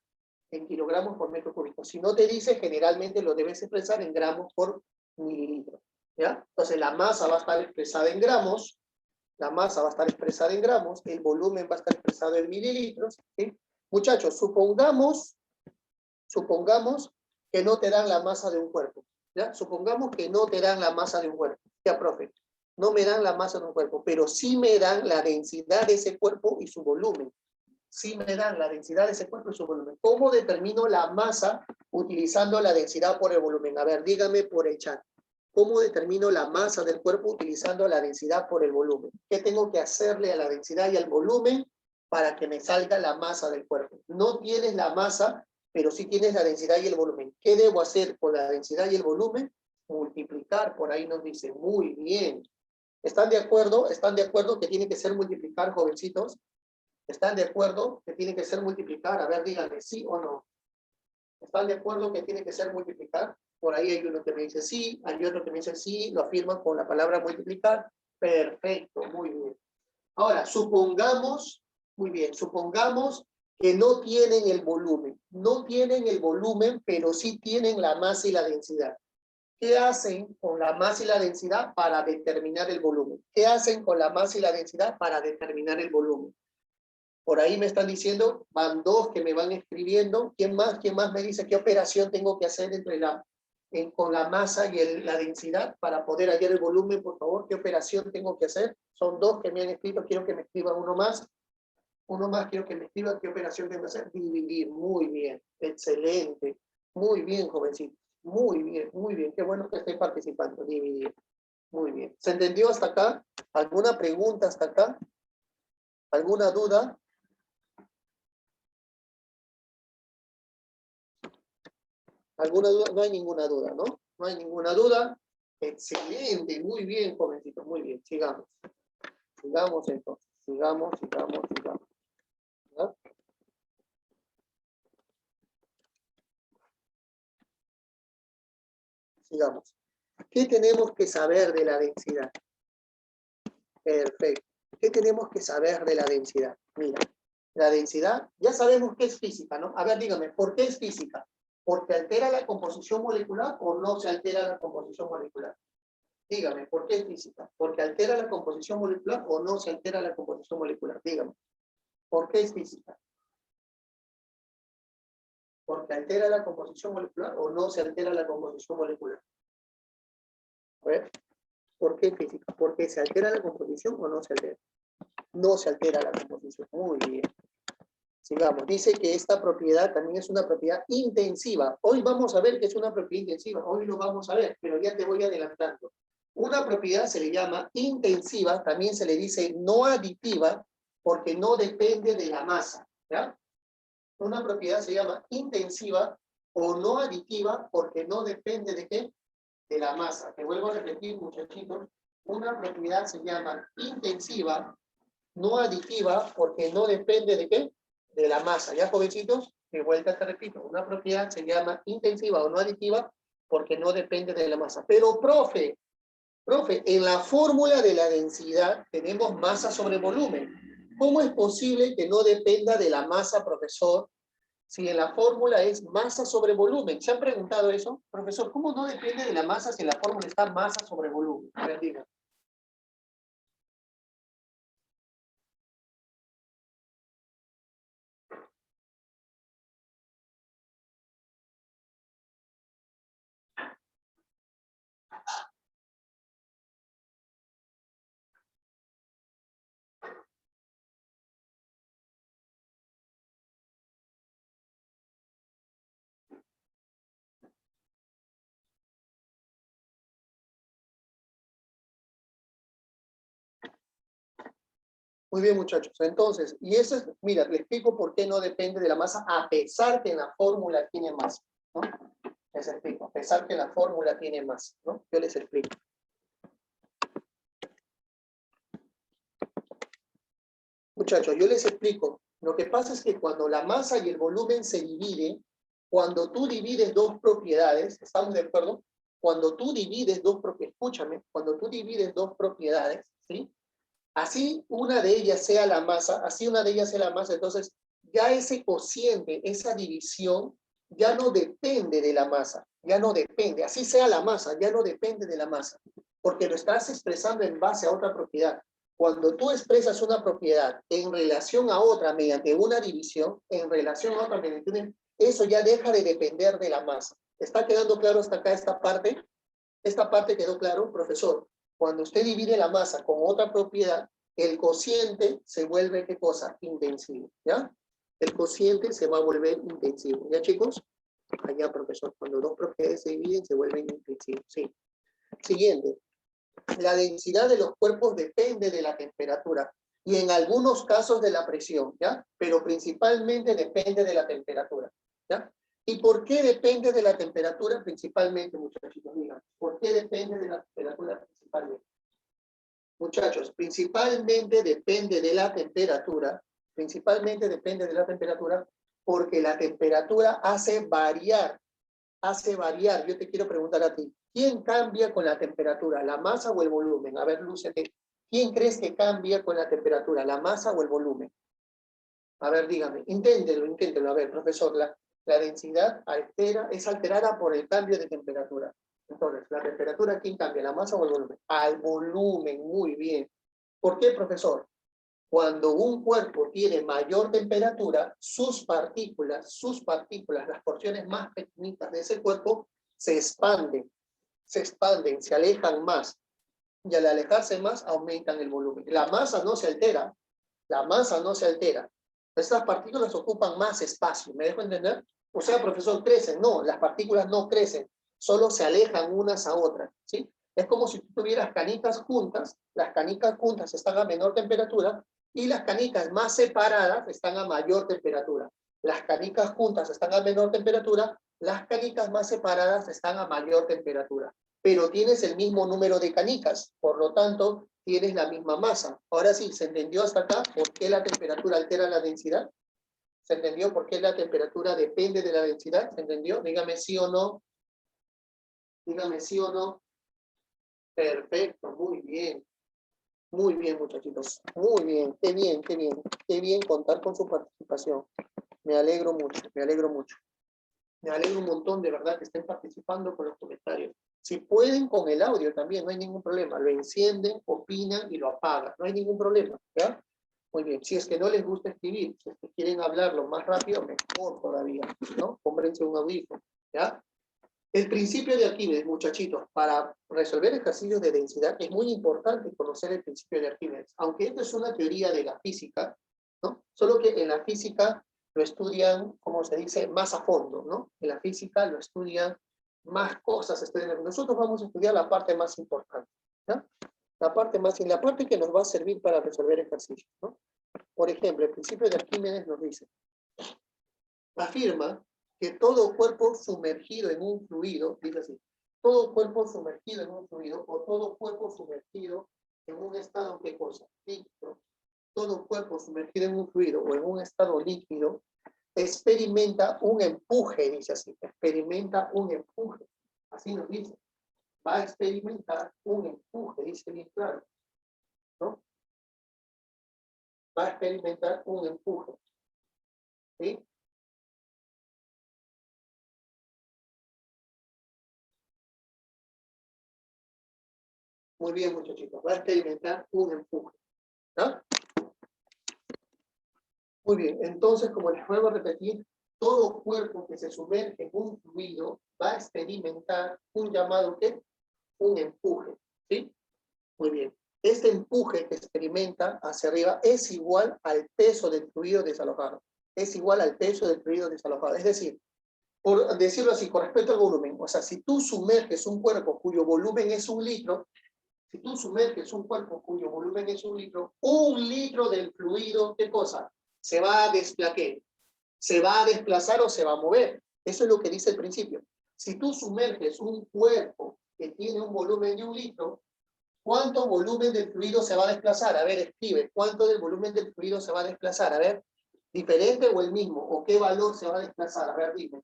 en kilogramos por metro cúbico. Si no te dice, generalmente lo debes expresar en gramos por mililitro, ¿ya? Entonces, la masa va a estar expresada en gramos, la masa va a estar expresada en gramos, el volumen va a estar expresado en mililitros, ¿sí? Muchachos, supongamos que no te dan la masa de un cuerpo, ¿ya? Supongamos que no te dan la masa de un cuerpo, ya, profe, no me dan la masa de un cuerpo, pero sí me dan la densidad de ese cuerpo y su volumen. Sí me dan la densidad de ese cuerpo y su volumen. ¿Cómo determino la masa utilizando la densidad por el volumen? A ver, dígame por el chat. ¿Cómo determino la masa del cuerpo utilizando la densidad por el volumen? ¿Qué tengo que hacerle a la densidad y al volumen para que me salga la masa del cuerpo? No tienes la masa, pero sí tienes la densidad y el volumen. ¿Qué debo hacer con la densidad y el volumen? Multiplicar, por ahí nos dice, muy bien. ¿Están de acuerdo? ¿Están de acuerdo que tiene que ser multiplicar, jovencitos? ¿Están de acuerdo que tiene que ser multiplicar? A ver, díganme, ¿sí o no? ¿Están de acuerdo que tiene que ser multiplicar? Por ahí hay uno que me dice sí, hay otro que me dice sí, lo afirman con la palabra multiplicar. Perfecto, muy bien. Ahora, supongamos, muy bien, supongamos que no tienen el volumen. No tienen el volumen, pero sí tienen la masa y la densidad. ¿Qué hacen con la masa y la densidad para determinar el volumen? ¿Qué hacen con la masa y la densidad para determinar el volumen? Por ahí me están diciendo, van dos que me van escribiendo. ¿Quién más? ¿Quién más me dice qué operación tengo que hacer con la masa y la densidad para poder hallar el volumen? Por favor, ¿qué operación tengo que hacer? Son dos que me han escrito, quiero que me escriba uno más. Uno más quiero que me escriba qué operación tengo que hacer. Dividir, muy bien, excelente. Muy bien, jovencito. Muy bien. Qué bueno que esté participando. Dividir. Muy bien. ¿Se entendió hasta acá? ¿Alguna pregunta hasta acá? ¿Alguna duda? ¿Alguna duda? No hay ninguna duda, ¿no? No hay ninguna duda. Excelente, muy bien, jovencito, muy bien. Sigamos. Sigamos entonces. Sigamos. ¿Ya? Sigamos. ¿Qué tenemos que saber de la densidad? Perfecto. ¿Qué tenemos que saber de la densidad? Mira, la densidad, ya sabemos que es física, ¿no? A ver, dígame, ¿por qué es física? ¿Porque altera la composición molecular o no se altera la composición molecular? Dígame, ¿por qué es física? ¿Porque altera la composición molecular o no se altera la composición molecular? Dígame, ¿por qué es física? ¿Porque altera la composición molecular o no se altera la composición molecular? A ver, ¿por qué es física? ¿Porque se altera la composición o no se altera? No se altera la composición. Muy bien. Sigamos. Dice que esta propiedad también es una propiedad intensiva. Hoy vamos a ver que es una propiedad intensiva. Hoy lo vamos a ver, pero ya te voy adelantando. Una propiedad se le llama intensiva, también se le dice no aditiva, porque no depende de la masa. ¿Ya? Una propiedad se llama intensiva o no aditiva porque no depende de qué? De la masa. Te vuelvo a repetir, muchachitos. Una propiedad se llama intensiva, no aditiva porque no depende de qué? De la masa. ¿Ya, jovencitos? De vuelta te repito. Una propiedad se llama intensiva o no aditiva porque no depende de la masa. Pero, profe, en la fórmula de la densidad tenemos masa sobre volumen. ¿Cómo es posible que no dependa de la masa, profesor, si en la fórmula es masa sobre volumen? ¿Se han preguntado eso? Profesor, ¿cómo no depende de la masa si en la fórmula está masa sobre volumen? A ver, diga. Muy bien, muchachos. Entonces, y eso es, mira, les explico por qué no depende de la masa, a pesar que en la fórmula tiene masa, ¿no? Les explico, a pesar que la fórmula tiene masa, ¿no? Yo les explico. Muchachos, yo les explico. Lo que pasa es que cuando la masa y el volumen se dividen, cuando tú divides dos propiedades, ¿estamos de acuerdo? Cuando tú divides dos propiedades, escúchame, cuando tú divides dos propiedades, ¿sí? Así una de ellas sea la masa, entonces ya ese cociente, esa división, ya no depende de la masa, ya no depende, así sea la masa, ya no depende de la masa, porque lo estás expresando en base a otra propiedad. Cuando tú expresas una propiedad en relación a otra mediante una división, en relación a otra mediante una, eso ya deja de depender de la masa. ¿Está quedando claro hasta acá esta parte? ¿Esta parte quedó claro, profesor? Cuando usted divide la masa con otra propiedad, el cociente se vuelve, ¿qué cosa? Intensivo, ¿ya? El cociente se va a volver intensivo, ¿ya, chicos? Allá, profesor, cuando dos propiedades se dividen, se vuelven intensivos, sí. Siguiente. La densidad de los cuerpos depende de la temperatura y en algunos casos de la presión, ¿ya? Pero principalmente depende de la temperatura, ¿ya? ¿Y por qué depende de la temperatura principalmente, muchachos? Digan, ¿por qué depende de la temperatura principalmente? Muchachos, principalmente depende de la temperatura, porque la temperatura hace variar. Yo te quiero preguntar a ti, ¿quién cambia con la temperatura, la masa o el volumen? A ver, lúcete, ¿quién crees que cambia con la temperatura, la masa o el volumen? A ver, dígame, inténtelo. A ver, profesor, la densidad es alterada por el cambio de temperatura. Entonces, ¿la temperatura quién cambia, la masa o el volumen? Al volumen, muy bien. ¿Por qué, profesor? Cuando un cuerpo tiene mayor temperatura, sus partículas, las porciones más pequeñitas de ese cuerpo, se expanden, se alejan más. Y al alejarse más, aumentan el volumen. La masa no se altera. Estas partículas ocupan más espacio. ¿Me dejo entender? O sea, profesor, crecen. No, las partículas no crecen. Solo se alejan unas a otras. ¿Sí? Es como si tú tuvieras canicas juntas. Las canicas juntas están a menor temperatura y las canicas más separadas están a mayor temperatura. Las canicas juntas están a menor temperatura, las canicas más separadas están a mayor temperatura. Pero tienes el mismo número de canicas, por lo tanto, tienes la misma masa. Ahora sí, ¿se entendió hasta acá por qué la temperatura altera la densidad? ¿Se entendió por qué la temperatura depende de la densidad? ¿Se entendió? Dígame sí o no. Dígame sí o no. Perfecto, muy bien. Muy bien, muchachitos. Muy bien, qué bien, qué bien. Qué bien contar con su participación. Me alegro mucho, me alegro mucho. Me alegro un montón, de verdad, que estén participando con los comentarios. Si pueden, con el audio también, no hay ningún problema. Lo encienden, opinan y lo apagan. No hay ningún problema, ¿ya? Muy bien. Si es que no les gusta escribir, si es que quieren hablarlo más rápido, mejor todavía, ¿no? Cómprense un audífono, ¿ya? El principio de Arquímedes, muchachitos, para resolver ejercicios de densidad es muy importante conocer el principio de Arquímedes. Aunque esto es una teoría de la física, ¿no? Solo que en la física lo estudian, como se dice, más a fondo, ¿no? En la física lo estudian más cosas. Nosotros vamos a estudiar la parte más importante, ¿no? La parte que nos va a servir para resolver ejercicios, ¿no? Por ejemplo, el principio de Arquímedes nos dice, afirma que todo cuerpo sumergido en un fluido, dice así, todo cuerpo sumergido en un fluido o todo cuerpo sumergido en un estado, ¿qué cosa? Líquido. Todo cuerpo sumergido en un fluido o en un estado líquido experimenta un empuje, dice así, experimenta un empuje. Así nos dice. Va a experimentar un empuje, dice bien claro, ¿no? Va a experimentar un empuje. ¿Sí? Muy bien, muchachitos. Va a experimentar un empuje. ¿No? Muy bien. Entonces, como les vuelvo a repetir, todo cuerpo que se sumerge en un fluido va a experimentar un llamado, ¿qué? Un empuje. ¿Sí? Muy bien. Este empuje que experimenta hacia arriba es igual al peso del fluido desalojado. Es igual al peso del fluido desalojado. Es decir, por decirlo así, con respecto al volumen, o sea, si tú sumerges un cuerpo cuyo volumen es 1 litro, si tú sumerges un cuerpo cuyo volumen es 1 litro del fluido, ¿qué cosa? Se va a desplazar. ¿Se va a desplazar o se va a mover? Eso es lo que dice el principio. Si tú sumerges un cuerpo que tiene un volumen de 1 litro, ¿cuánto volumen del fluido se va a desplazar? A ver, escribe, ¿cuánto del volumen del fluido se va a desplazar? A ver, ¿diferente o el mismo? ¿O qué valor se va a desplazar? A ver, dime.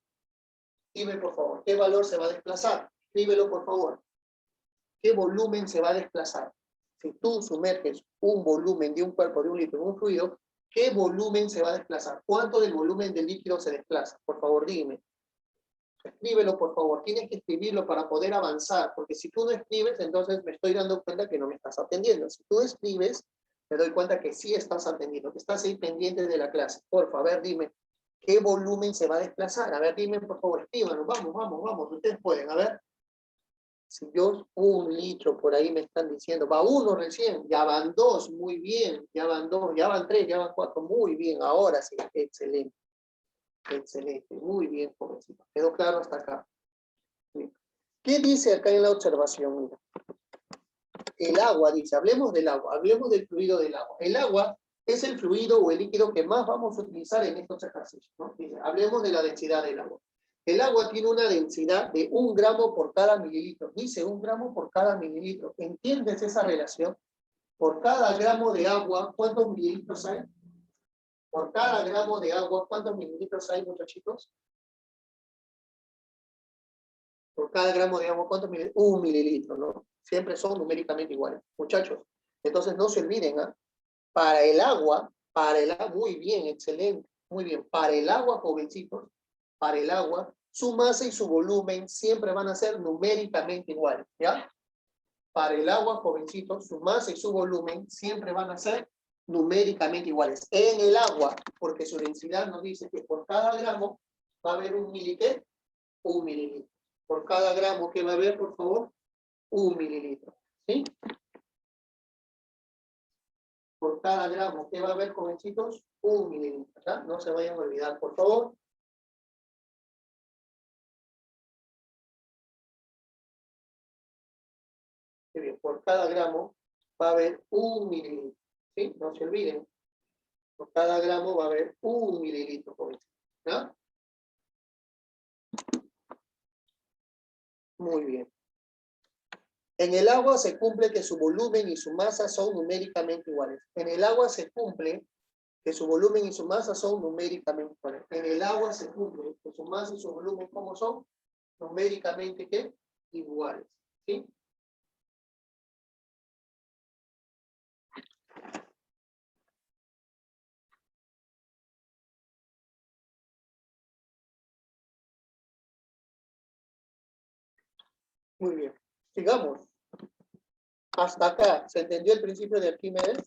Dime, por favor, ¿qué valor se va a desplazar? Escríbelo, por favor. ¿Qué volumen se va a desplazar? Si tú sumerges un volumen de un cuerpo de 1 litro en un fluido, ¿qué volumen se va a desplazar? ¿Cuánto del volumen del líquido se desplaza? Por favor, dime. Escríbelo, por favor. Tienes que escribirlo para poder avanzar, porque si tú no escribes, entonces me estoy dando cuenta que no me estás atendiendo. Si tú escribes, me doy cuenta que sí estás atendiendo, que estás ahí pendiente de la clase. Por favor, a ver, dime, ¿qué volumen se va a desplazar? A ver, dime, por favor, escríbanlo. Vamos, vamos, vamos. Ustedes pueden, a ver. Si yo 1 litro por ahí me están diciendo, va 1 recién, ya van 2, muy bien, ya van 2, ya van 3, ya van 4, muy bien, ahora sí, excelente, excelente, muy bien, jovencito. ¿Quedó claro hasta acá? Bien. ¿Qué dice acá en la observación? Mira. El agua, dice, hablemos del agua, hablemos del fluido del agua. El agua es el fluido o el líquido que más vamos a utilizar en estos ejercicios, ¿no? Dice, hablemos de la densidad del agua. El agua tiene una densidad de 1 gramo por cada mililitro. Dice 1 gramo por cada mililitro. ¿Entiendes esa relación? Por cada gramo de agua, ¿cuántos mililitros hay? Por cada gramo de agua, ¿cuántos mililitros hay, muchachitos? Por cada gramo de agua, ¿cuántos mililitros? 1 mililitro, ¿no? Siempre son numéricamente iguales. Muchachos, entonces no se olviden, ¿ah? Para el agua, muy bien, excelente, muy bien. Para el agua, jovencitos, para el agua, su masa y su volumen siempre van a ser numéricamente iguales, ¿ya? Para el agua, jovencitos, su masa y su volumen siempre van a ser numéricamente iguales. En el agua, porque su densidad nos dice que por cada gramo va a haber un mililitro, 1 mililitro. Por cada gramo que va a haber, por favor, 1 mililitro. ¿Sí? Por cada gramo que va a haber, jovencitos, 1 mililitro. ¿Ya? No se vayan a olvidar, por favor. Muy bien, por cada gramo va a haber 1 mililitro. ¿Sí? No se olviden. Por cada gramo va a haber 1 mililitro, jovencitos. ¿Ya? Muy bien. En el agua se cumple que su volumen y su masa son numéricamente iguales. En el agua se cumple que su volumen y su masa son numéricamente iguales. En el agua se cumple que su masa y su volumen, ¿cómo son? Numéricamente, ¿qué? Iguales. ¿Sí? Muy bien. Sigamos. Hasta acá. ¿Se entendió el principio de Arquímedes?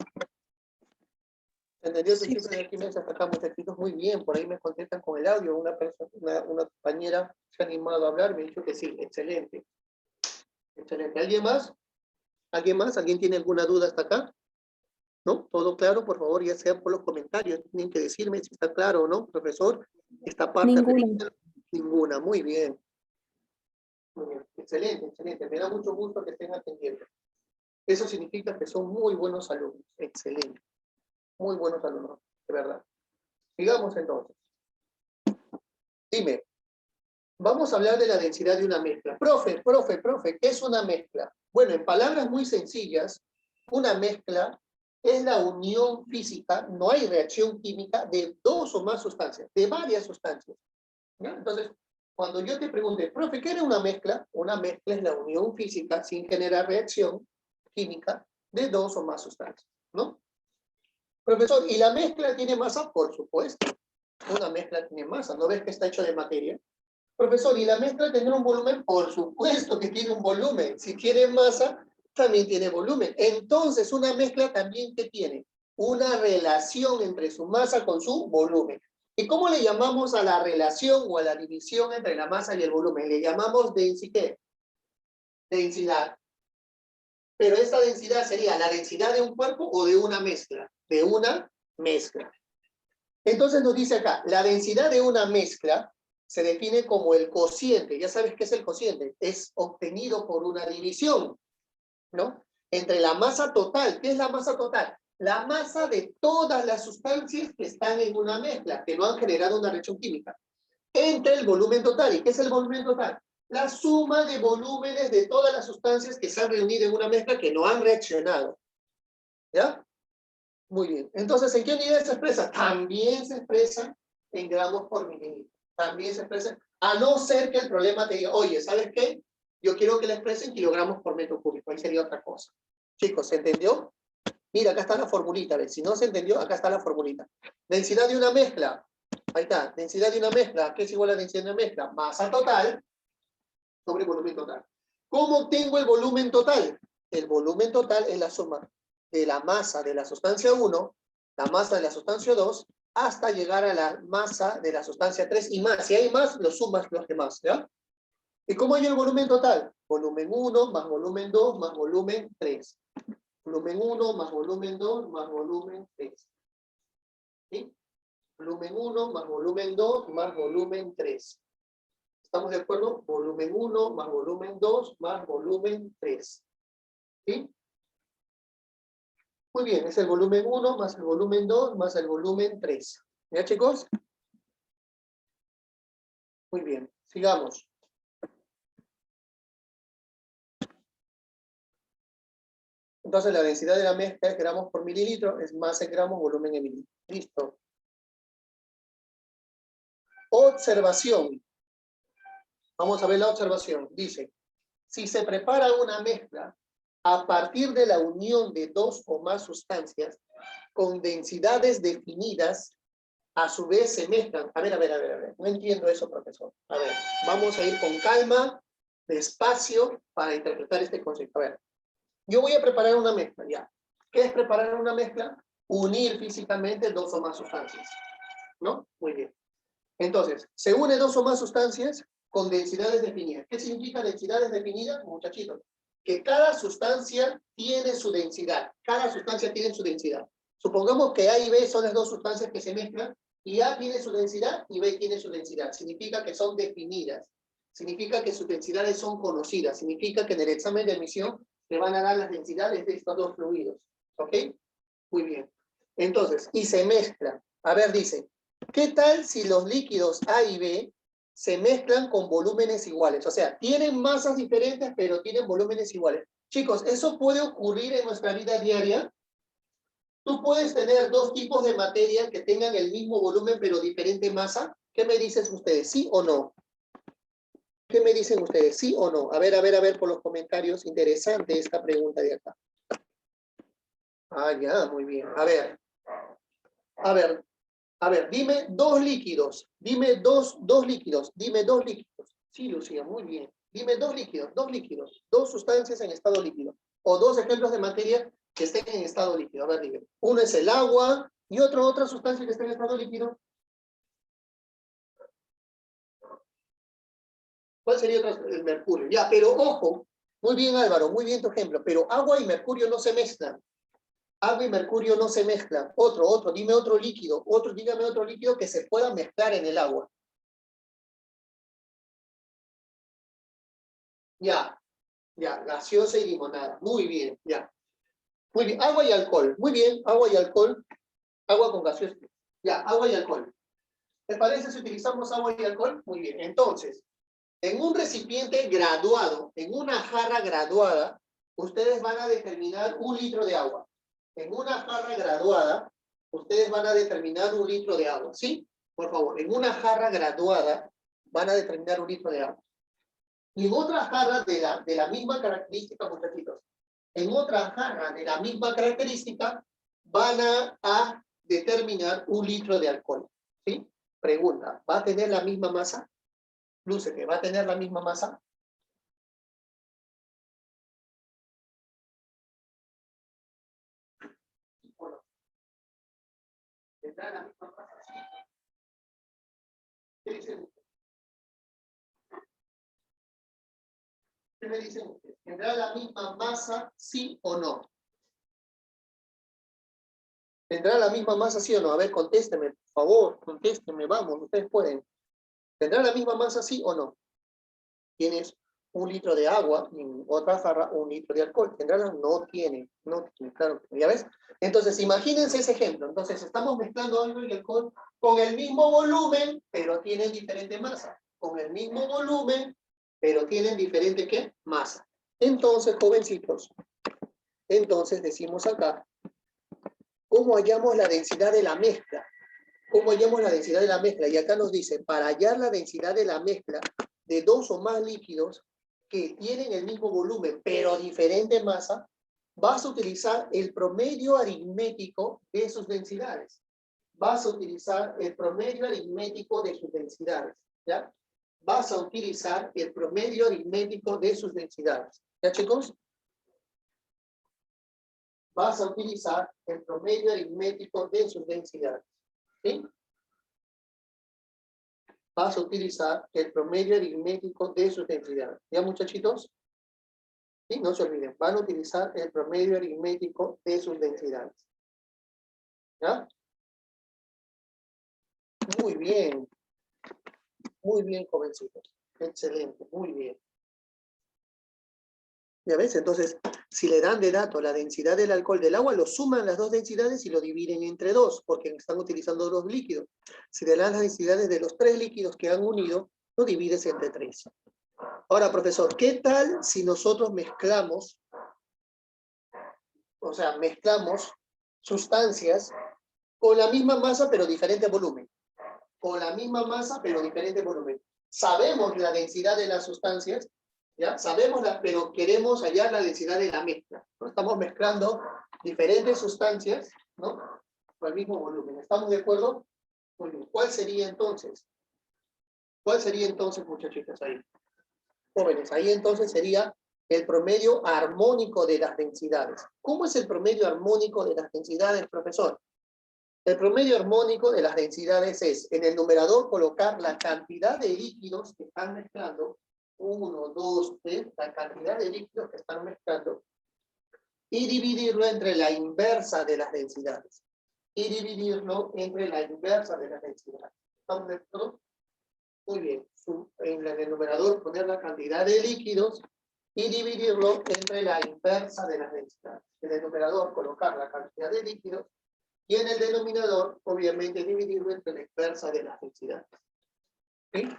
¿Se entendió el principio de Arquímedes hasta acá, muchachitos? Muy bien. Por ahí me contestan con el audio. Una compañera se ha animado a hablar. Me ha dicho que sí. Excelente. Excelente. ¿Alguien más? ¿Alguien más? ¿Alguien tiene alguna duda hasta acá? ¿No? ¿Todo claro? Por favor, ya sea por los comentarios. Tienen que decirme si está claro o no, profesor. Esta parte. Ninguna. Ninguna. Muy bien. Muy bien. Excelente, excelente. Me da mucho gusto que estén atendiendo. Eso significa que son muy buenos alumnos. Excelente. Muy buenos alumnos, de verdad. Sigamos entonces. Dime, vamos a hablar de la densidad de una mezcla. Profe, ¿qué es una mezcla? Bueno, en palabras muy sencillas, una mezcla es la unión física, no hay reacción química, de 2 o más sustancias, de varias sustancias. ¿Ya? Entonces, cuando yo te pregunte, profe, ¿qué era una mezcla? Una mezcla es la unión física sin generar reacción química de 2 o más sustancias, ¿no? Profesor, ¿y la mezcla tiene masa? Por supuesto. Una mezcla tiene masa. ¿No ves que está hecho de materia? Profesor, ¿y la mezcla tendrá un volumen? Por supuesto que tiene un volumen. Si tiene masa, también tiene volumen. Entonces, una mezcla también, ¿qué tiene? Una relación entre su masa con su volumen. ¿Y cómo le llamamos a la relación o a la división entre la masa y el volumen? Le llamamos densidad. Densidad. Pero esta densidad sería la densidad de un cuerpo o de una mezcla. De una mezcla. Entonces nos dice acá, la densidad de una mezcla se define como el cociente. Ya sabes qué es el cociente. Es obtenido por una división, ¿no? Entre la masa total. ¿Qué es la masa total? La masa de todas las sustancias que están en una mezcla, que no han generado una reacción química. Entre el volumen total. ¿Y qué es el volumen total? La suma de volúmenes de todas las sustancias que se han reunido en una mezcla que no han reaccionado. ¿Ya? Muy bien. Entonces, ¿en qué unidad se expresa? También se expresa en gramos por mililitro. También se expresa, a no ser que el problema te diga, oye, ¿sabes qué? Yo quiero que la exprese en kilogramos por metro cúbico. Ahí sería otra cosa. Chicos, ¿se entendió? Mira, acá está la formulita. ¿Ves? Si no se entendió, acá está la formulita. Densidad de una mezcla. Ahí está. Densidad de una mezcla. ¿Qué es igual a densidad de una mezcla? Masa total sobre volumen total. ¿Cómo obtengo el volumen total? El volumen total es la suma de la masa de la sustancia 1, la masa de la sustancia 2, hasta llegar a la masa de la sustancia 3 y más. Si hay más, lo sumas los demás, ¿ya? ¿Y cómo hay el volumen total? Volumen 1 más volumen 2 más volumen 3. Volumen 1 más volumen 2 más volumen 3. ¿Sí? Volumen 1 más volumen 2 más volumen 3. ¿Estamos de acuerdo? Volumen 1 más volumen 2 más volumen 3. ¿Sí? Muy bien, es el volumen 1 más el volumen 2 más el volumen 3. ¿Ya, chicos? Muy bien. Sigamos. Entonces la densidad de la mezcla es gramos por mililitro, es masa en gramos, volumen en mililitros. Listo. Observación. Vamos a ver la observación. Dice, si se prepara una mezcla a partir de la unión de dos o más sustancias con densidades definidas, a su vez se mezclan. A ver. No entiendo eso, profesor. A ver, vamos a ir con calma, despacio, para interpretar este concepto. A ver, yo voy a preparar una mezcla, ya. ¿Qué es preparar una mezcla? Unir físicamente dos o más sustancias. ¿No? Muy bien. Entonces, se une dos o más sustancias con densidades definidas. ¿Qué significa densidades definidas, muchachitos? Que cada sustancia tiene su densidad. Cada sustancia tiene su densidad. Supongamos que A y B son las dos sustancias que se mezclan, y A tiene su densidad y B tiene su densidad. Significa que son definidas. Significa que sus densidades son conocidas. Significa que en el examen de admisión te van a dar las densidades de estos dos fluidos. ¿Ok? Muy bien. Entonces, y se mezclan. A ver, dice, ¿qué tal si los líquidos A y B se mezclan con volúmenes iguales? O sea, tienen masas diferentes, pero tienen volúmenes iguales. Chicos, ¿eso puede ocurrir en nuestra vida diaria? Tú puedes tener dos tipos de materia que tengan el mismo volumen, pero diferente masa. ¿Qué me dicen ustedes? ¿Sí o no? ¿Qué me dicen ustedes? ¿Sí o no? A ver por los comentarios. Interesante esta pregunta de acá. Ah, ya, muy bien. A ver, dime dos líquidos. Dime dos líquidos. Dime dos líquidos. Sí, Lucía, muy bien. Dime dos líquidos. Dos sustancias en estado líquido. O dos ejemplos de materia que estén en estado líquido. A ver, dime. Uno es el agua y otra sustancia que esté en estado líquido. ¿Cuál sería otro? El mercurio. Ya, pero ojo. Muy bien, Álvaro. Muy bien tu ejemplo. Pero agua y mercurio no se mezclan. Agua y mercurio no se mezclan. Dime otro líquido. Dígame otro líquido que se pueda mezclar en el agua. Ya, gaseosa y limonada. Muy bien, ya. Muy bien, agua y alcohol. Muy bien, agua y alcohol. Agua con gaseosa. Ya, agua y alcohol. ¿Te parece si utilizamos agua y alcohol? Muy bien. Entonces, en un recipiente graduado, en una jarra graduada, ustedes van a determinar 1 litro de agua. En una jarra graduada, ustedes van a determinar 1 litro de agua, ¿sí? Por favor, en una jarra graduada van a determinar 1 litro de agua. Y en otra jarra de la misma característica, muchachitos, en otra jarra de la misma característica, van a determinar 1 litro de alcohol, ¿sí? Pregunta, ¿va a tener la misma masa? Luce, que va a tener la misma masa. Bueno, ¿tendrá la misma masa? ¿Qué dicen ustedes? ¿Qué me dicen ustedes? ¿Tendrá la misma masa, sí o no? ¿Tendrá la misma masa, sí o no? A ver, contésteme, por favor, contésteme, vamos, ustedes pueden. ¿Tendrá la misma masa, sí o no? Tienes 1 litro de agua, y en otra jarra 1 litro de alcohol. ¿Tendrá la? No tiene, claro, ¿ya ves? Entonces, imagínense ese ejemplo. Entonces, estamos mezclando algo y alcohol con el mismo volumen, pero tienen diferente masa. Con el mismo volumen, pero tienen diferente, ¿qué? Masa. Entonces, jovencitos, entonces decimos acá, ¿cómo hallamos la densidad de la mezcla? ¿Cómo hallamos la densidad de la mezcla? Y acá nos dice, para hallar la densidad de la mezcla de dos o más líquidos que tienen el mismo volumen, pero diferente masa, vas a utilizar el promedio aritmético de sus densidades. Vas a utilizar el promedio aritmético de sus densidades, ¿ya? Vas a utilizar el promedio aritmético de sus densidades. ¿Ya, chicos? Vas a utilizar el promedio aritmético de sus densidades. ¿Sí? Vas a utilizar el promedio aritmético de sus densidades. ¿Ya, muchachitos? ¿Sí? No se olviden, van a utilizar el promedio aritmético de sus densidades. ¿Ya? Muy bien, jovencitos. Excelente, muy bien. ¿Ya ves? Entonces, si le dan de dato la densidad del alcohol del agua, lo suman las dos densidades y lo dividen entre 2, porque están utilizando 2 líquidos. Si le dan las densidades de los 3 líquidos que han unido, lo divides entre 3. Ahora, profesor, ¿qué tal si nosotros mezclamos, o sea, mezclamos sustancias con la misma masa pero diferente volumen? Con la misma masa pero diferente volumen. Sabemos la densidad de las sustancias, ¿ya? Pero queremos hallar la densidad de la mezcla, ¿no? Estamos mezclando diferentes sustancias, ¿no? Con el mismo volumen. ¿Estamos de acuerdo? Muy bien. ¿Cuál sería entonces? ¿Cuál sería entonces, muchachitas, ahí? Jóvenes, ahí entonces sería el promedio armónico de las densidades. ¿Cómo es el promedio armónico de las densidades, profesor? El promedio armónico de las densidades es, en el numerador, colocar la cantidad de líquidos que están mezclando, 1, 2, 3, la cantidad de líquidos que están mezclando, y dividirlo entre la inversa de las densidades. Y dividirlo entre la inversa de las densidades. ¿Estamos de acuerdo? Muy bien. En el numerador poner la cantidad de líquidos y dividirlo entre la inversa de las densidades. En el numerador colocar la cantidad de líquidos y en el denominador, obviamente, dividirlo entre la inversa de las densidades. ¿Sí?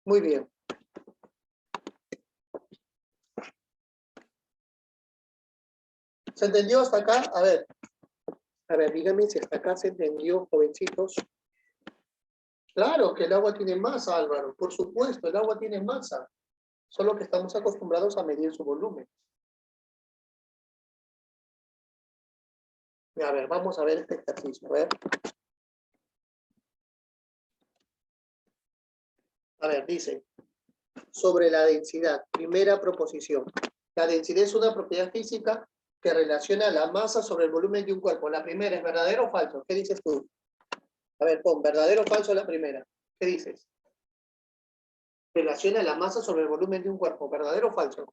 Muy bien. ¿Se entendió hasta acá? A ver, díganme si hasta acá se entendió, jovencitos. Claro que el agua tiene masa, Álvaro. Por supuesto, el agua tiene masa. Solo que estamos acostumbrados a medir su volumen. A ver, vamos a ver este ejercicio. A ver, dice, sobre la densidad, primera proposición. La densidad es una propiedad física que relaciona la masa sobre el volumen de un cuerpo. La primera, ¿es verdadero o falso? ¿Qué dices tú? A ver, pon, ¿verdadero o falso la primera? ¿Qué dices? Relaciona la masa sobre el volumen de un cuerpo. ¿Verdadero o falso?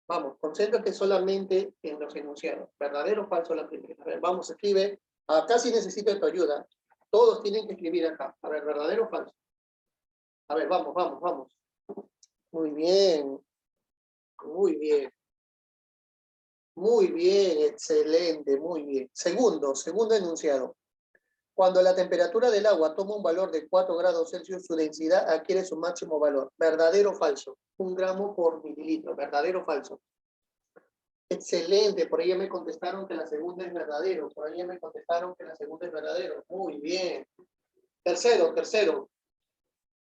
Vamos, concéntrate solamente en los enunciados. ¿Verdadero o falso la primera? A ver, vamos, escribe. Acá sí necesito de tu ayuda. Todos tienen que escribir acá. A ver, ¿verdadero o falso? A ver, vamos, vamos, vamos. Muy bien. Muy bien. Muy bien, excelente, muy bien. Segundo enunciado. Cuando la temperatura del agua toma un valor de 4 grados Celsius, su densidad adquiere su máximo valor. ¿Verdadero o falso? 1 gramo por mililitro. ¿Verdadero o falso? Excelente, por ahí ya me contestaron que la segunda es verdadero. Por ahí ya me contestaron que la segunda es verdadero. Muy bien. Tercero.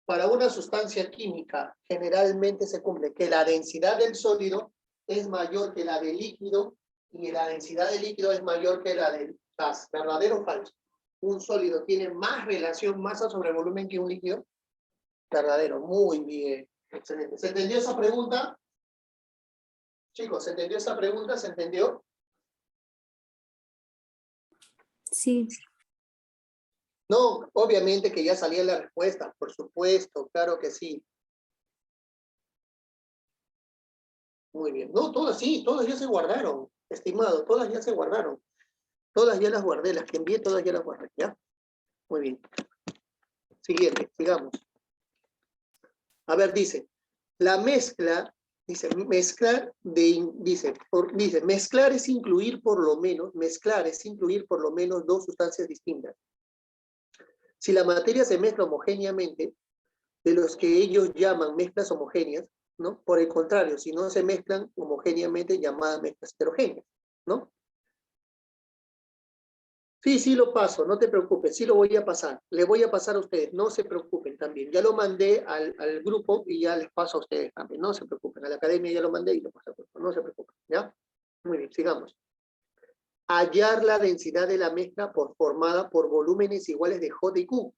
Para una sustancia química, generalmente se cumple que la densidad del sólido es mayor que la del líquido y la densidad del líquido es mayor que la del gas. ¿Verdadero o falso? ¿Un sólido tiene más relación masa sobre volumen que un líquido? Verdadero. Muy bien. Excelente. ¿Se entendió esa pregunta? Chicos, ¿se entendió esa pregunta? ¿Se entendió? Sí. No, obviamente que ya salía la respuesta, por supuesto, claro que sí. Muy bien. No, todas sí, todas ya se guardaron, estimado, todas ya se guardaron. Todas ya las guardé, las que envié, todas ya las guardé, ¿ya? Muy bien. Siguiente, sigamos. A ver, dice, la mezcla, dice, mezclar es incluir por lo menos dos sustancias distintas. Si la materia se mezcla homogéneamente, de los que ellos llaman mezclas homogéneas, ¿no? Por el contrario, si no se mezclan homogéneamente, llamadas mezclas heterogéneas, ¿no? Sí, lo paso, no te preocupes, sí lo voy a pasar. Le voy a pasar a ustedes, no se preocupen también. Ya lo mandé al grupo y ya les paso a ustedes también, no se preocupen. A la academia ya lo mandé y lo paso al grupo, no se preocupen, ¿ya? Muy bien, sigamos. Hallar la densidad de la mezcla formada por volúmenes iguales de J y Q,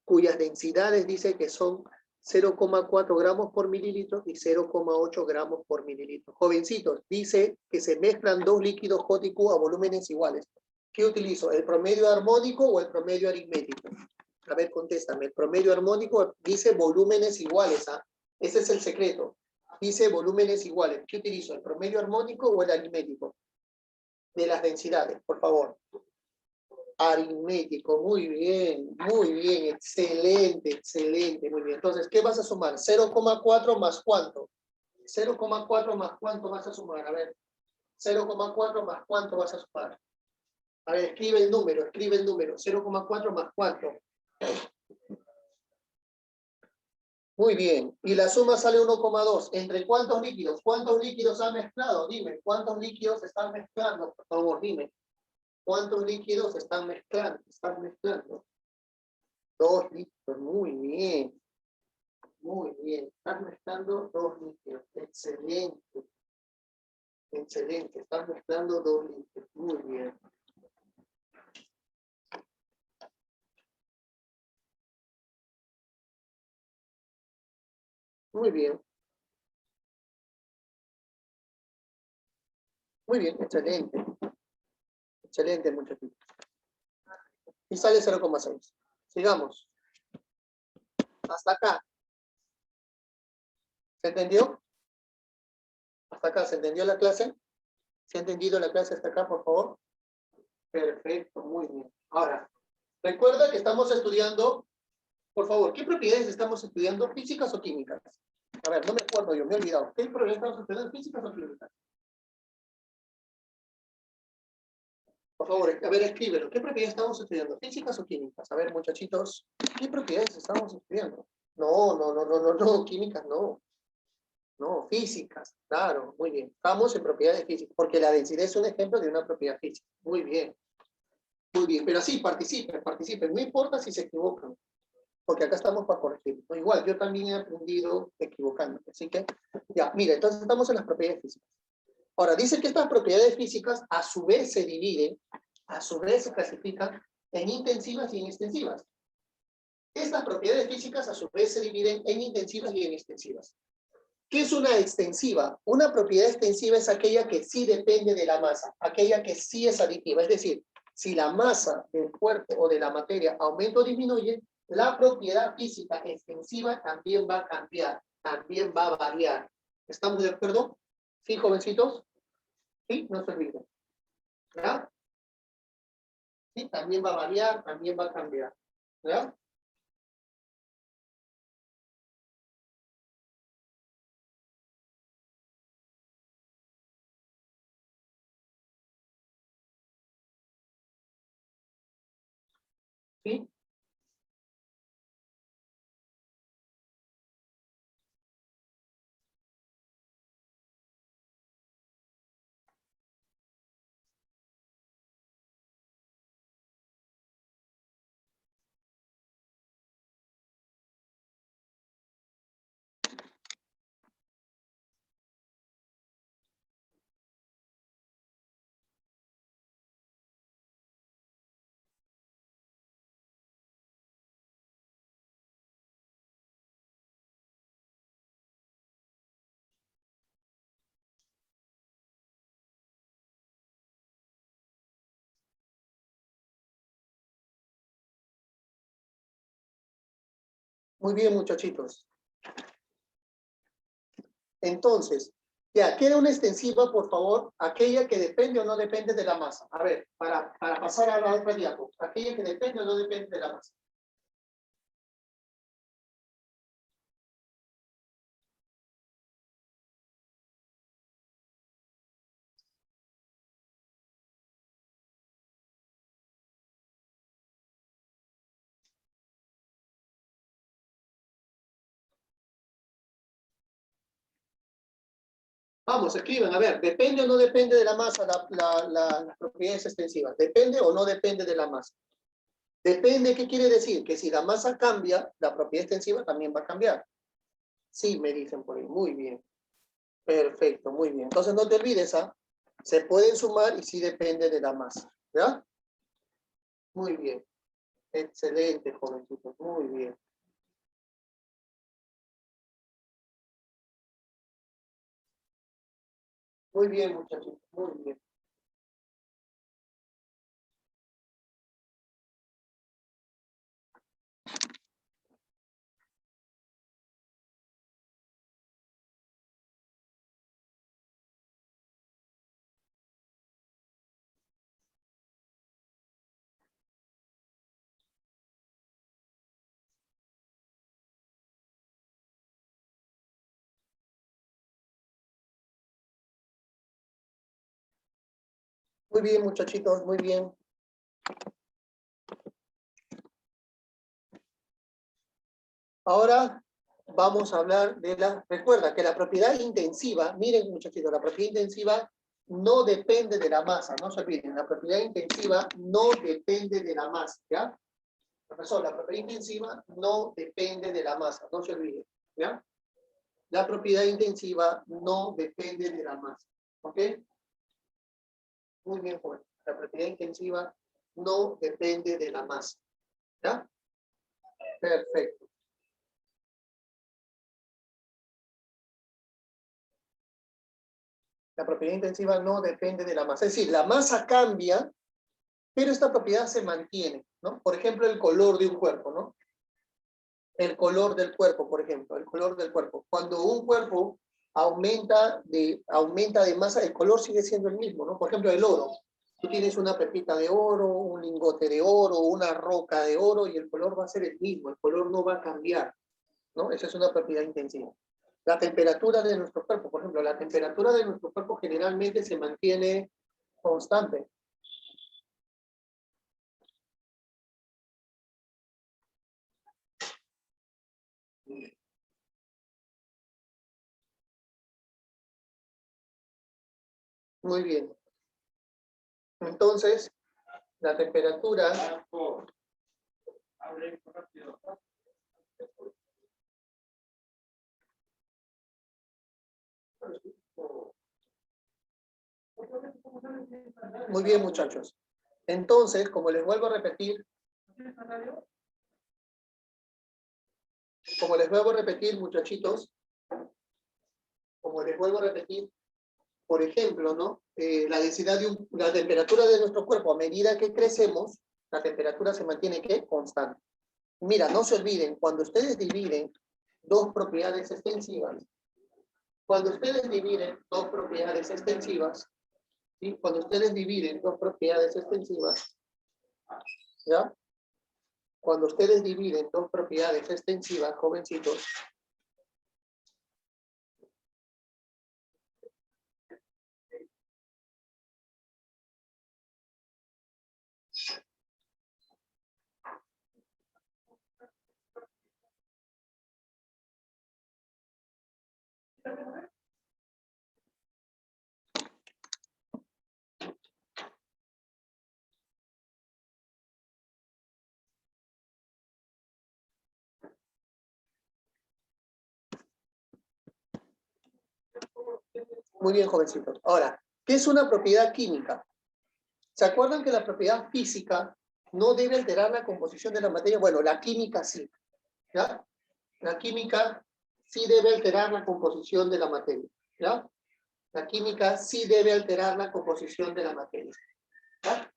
cuyas densidades dice que son 0,4 gramos por mililitro y 0,8 gramos por mililitro. Jovencitos, dice que se mezclan dos líquidos J y Q a volúmenes iguales. ¿Qué utilizo? ¿El promedio armónico o el promedio aritmético? A ver, contéstame. El promedio armónico dice volúmenes iguales. ¿Ah? Ese es el secreto. Dice volúmenes iguales. ¿Qué utilizo? ¿El promedio armónico o el aritmético? De las densidades, por favor. Aritmético, muy bien, excelente, excelente, muy bien. Entonces, ¿qué vas a sumar? 0,4 más cuánto. 0,4 más cuánto vas a sumar. A ver, 0,4 más cuánto vas a sumar. A ver, escribe el número, escribe el número. 0,4 más cuánto. Muy bien. Y la suma sale 1,2. ¿Entre cuántos líquidos? ¿Cuántos líquidos han mezclado? Dime, ¿cuántos líquidos están mezclando? Por favor, dime. ¿Cuántos líquidos están mezclando? Están mezclando. 2 líquidos. Muy bien. Muy bien. Están mezclando 2 líquidos. Excelente. Excelente. Están mezclando 2 líquidos. Muy bien. Muy bien. Muy bien. Excelente. Excelente, muchachos. Y sale 0,6. Sigamos. Hasta acá. ¿Se entendió? Hasta acá. ¿Se entendió la clase? ¿Se ha entendido la clase hasta acá, por favor? Perfecto. Muy bien. Ahora, recuerda que estamos estudiando, por favor, ¿qué propiedades estamos estudiando? ¿Físicas o químicas? A ver, no me acuerdo yo, me he olvidado. ¿Qué propiedades estamos estudiando? ¿Físicas o químicas? Por favor, a ver, escríbelo. ¿Qué propiedades estamos estudiando? ¿Físicas o químicas? A ver, muchachitos, ¿qué propiedades estamos estudiando? No, químicas no. No, físicas, claro, muy bien. Estamos en propiedades físicas, porque la densidad es un ejemplo de una propiedad física. Muy bien, pero sí, participen. No importa si se equivocan, porque acá estamos para corregir. No, igual, yo también he aprendido equivocándome, así que, ya, mira, entonces estamos en las propiedades físicas. Ahora, dice que estas propiedades físicas a su vez se dividen, a su vez se clasifican en intensivas y en extensivas. Estas propiedades físicas a su vez se dividen en intensivas y en extensivas. ¿Qué es una extensiva? Una propiedad extensiva es aquella que sí depende de la masa, aquella que sí es aditiva. Es decir, si la masa del cuerpo o de la materia aumenta o disminuye, la propiedad física extensiva también va a cambiar, también va a variar. ¿Estamos de acuerdo? ¿Sí, jovencitos? Sí, no se olviden. ¿Ya? Sí, también va a variar, también va a cambiar. ¿Ya? ¿Sí? Muy bien, muchachitos. Entonces, ya, queda una extensiva, por favor, aquella que depende o no depende de la masa. A ver, para pasar a la otra diapo, aquella que depende o no depende de la masa. Vamos, escriban, a ver, ¿depende o no depende de la masa las propiedades extensivas? ¿Depende o no depende de la masa? Depende, ¿qué quiere decir? Que si la masa cambia, la propiedad extensiva también va a cambiar. Sí, me dicen por ahí, muy bien. Perfecto, muy bien. Entonces no te olvides, ¿ah? Se pueden sumar y sí depende de la masa, ¿ya? Muy bien. Excelente, jovencitos, muy bien. Muy bien, muchachos, muy bien. Muy bien, muchachitos, muy bien. Ahora vamos a hablar de la... Recuerda que la propiedad intensiva, miren muchachitos, la propiedad intensiva no depende de la masa, no se olviden, la propiedad intensiva no depende de la masa, ¿ya? Profesor, la propiedad intensiva no depende de la masa, no se olviden, ¿ya? La propiedad intensiva no depende de la masa, ¿ok? Muy bien, joven. La propiedad intensiva no depende de la masa, ¿ya? Perfecto. La propiedad intensiva no depende de la masa. Es decir, la masa cambia, pero esta propiedad se mantiene, ¿no? Por ejemplo, el color de un cuerpo, ¿no? El color del cuerpo, por ejemplo, el color del cuerpo. Cuando un cuerpo aumenta de masa, el color sigue siendo el mismo, ¿no? Por ejemplo, el oro. Tú tienes una pepita de oro, un lingote de oro, una roca de oro, y el color va a ser el mismo, el color no va a cambiar, ¿no? Esa es una propiedad intensiva. La temperatura de nuestro cuerpo, por ejemplo, la temperatura de nuestro cuerpo generalmente se mantiene constante. Muy bien. Entonces, la temperatura... Muy bien, muchachos. Entonces, como les vuelvo a repetir, muchachitos, como les vuelvo a repetir, por ejemplo, ¿no? La densidad la temperatura de nuestro cuerpo, a medida que crecemos, la temperatura se mantiene, ¿qué? Constante. Mira, no se olviden, cuando ustedes dividen dos propiedades extensivas, ¿sí? Cuando ustedes dividen dos propiedades extensivas, ¿ya? Cuando ustedes dividen dos propiedades extensivas, jovencitos, muy bien, jovencitos. Ahora, ¿qué es una propiedad química? ¿Se acuerdan que la propiedad física no debe alterar la composición de la materia? Bueno, la química sí, ¿ya? La química sí debe alterar la composición de la materia, ¿ya? La química sí debe alterar la composición de la materia, ¿ya?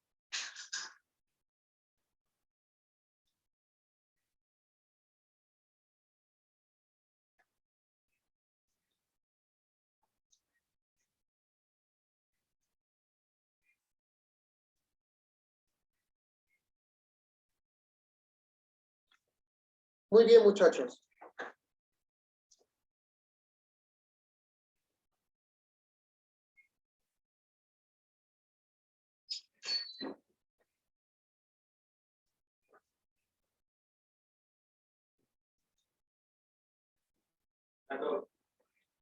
Muy bien, muchachos.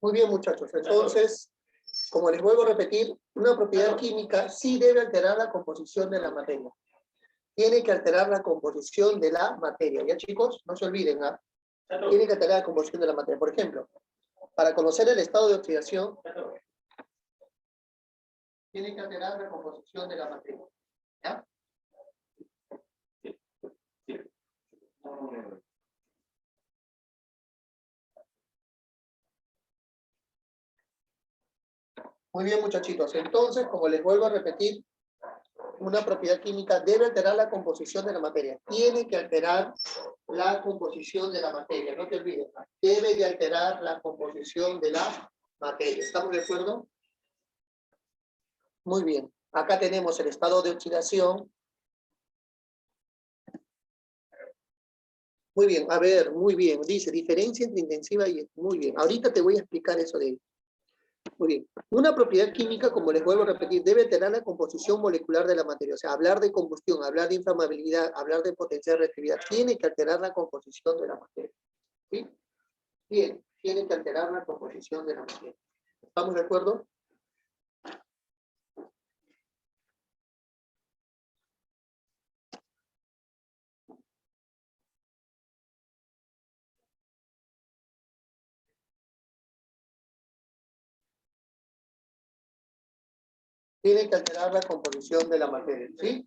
Muy bien, muchachos. Entonces, como les vuelvo a repetir, una propiedad química sí debe alterar la composición de la materia. Tiene que alterar la composición de la materia. ¿Ya, chicos? No se olviden, ¿ah? Tiene que alterar la composición de la materia. Por ejemplo, para conocer el estado de oxidación, tiene que alterar la composición de la materia. ¿Ya? Muy bien, muchachitos. Entonces, como les vuelvo a repetir, una propiedad química debe alterar la composición de la materia. Tiene que alterar la composición de la materia. No te olvides. Debe de alterar la composición de la materia. ¿Estamos de acuerdo? Muy bien. Acá tenemos el estado de oxidación. Muy bien. A ver, muy bien. Dice, diferencia entre intensiva y... Muy bien. Ahorita te voy a explicar eso de... Muy bien. Una propiedad química, como les vuelvo a repetir, debe tener la composición molecular de la materia. O sea, hablar de combustión, hablar de inflamabilidad, hablar de potencial de reactividad, tiene que alterar la composición de la materia. ¿Sí? Bien, tiene que alterar la composición de la materia. ¿Estamos de acuerdo? Tiene que alterar la composición de la materia. ¿Sí?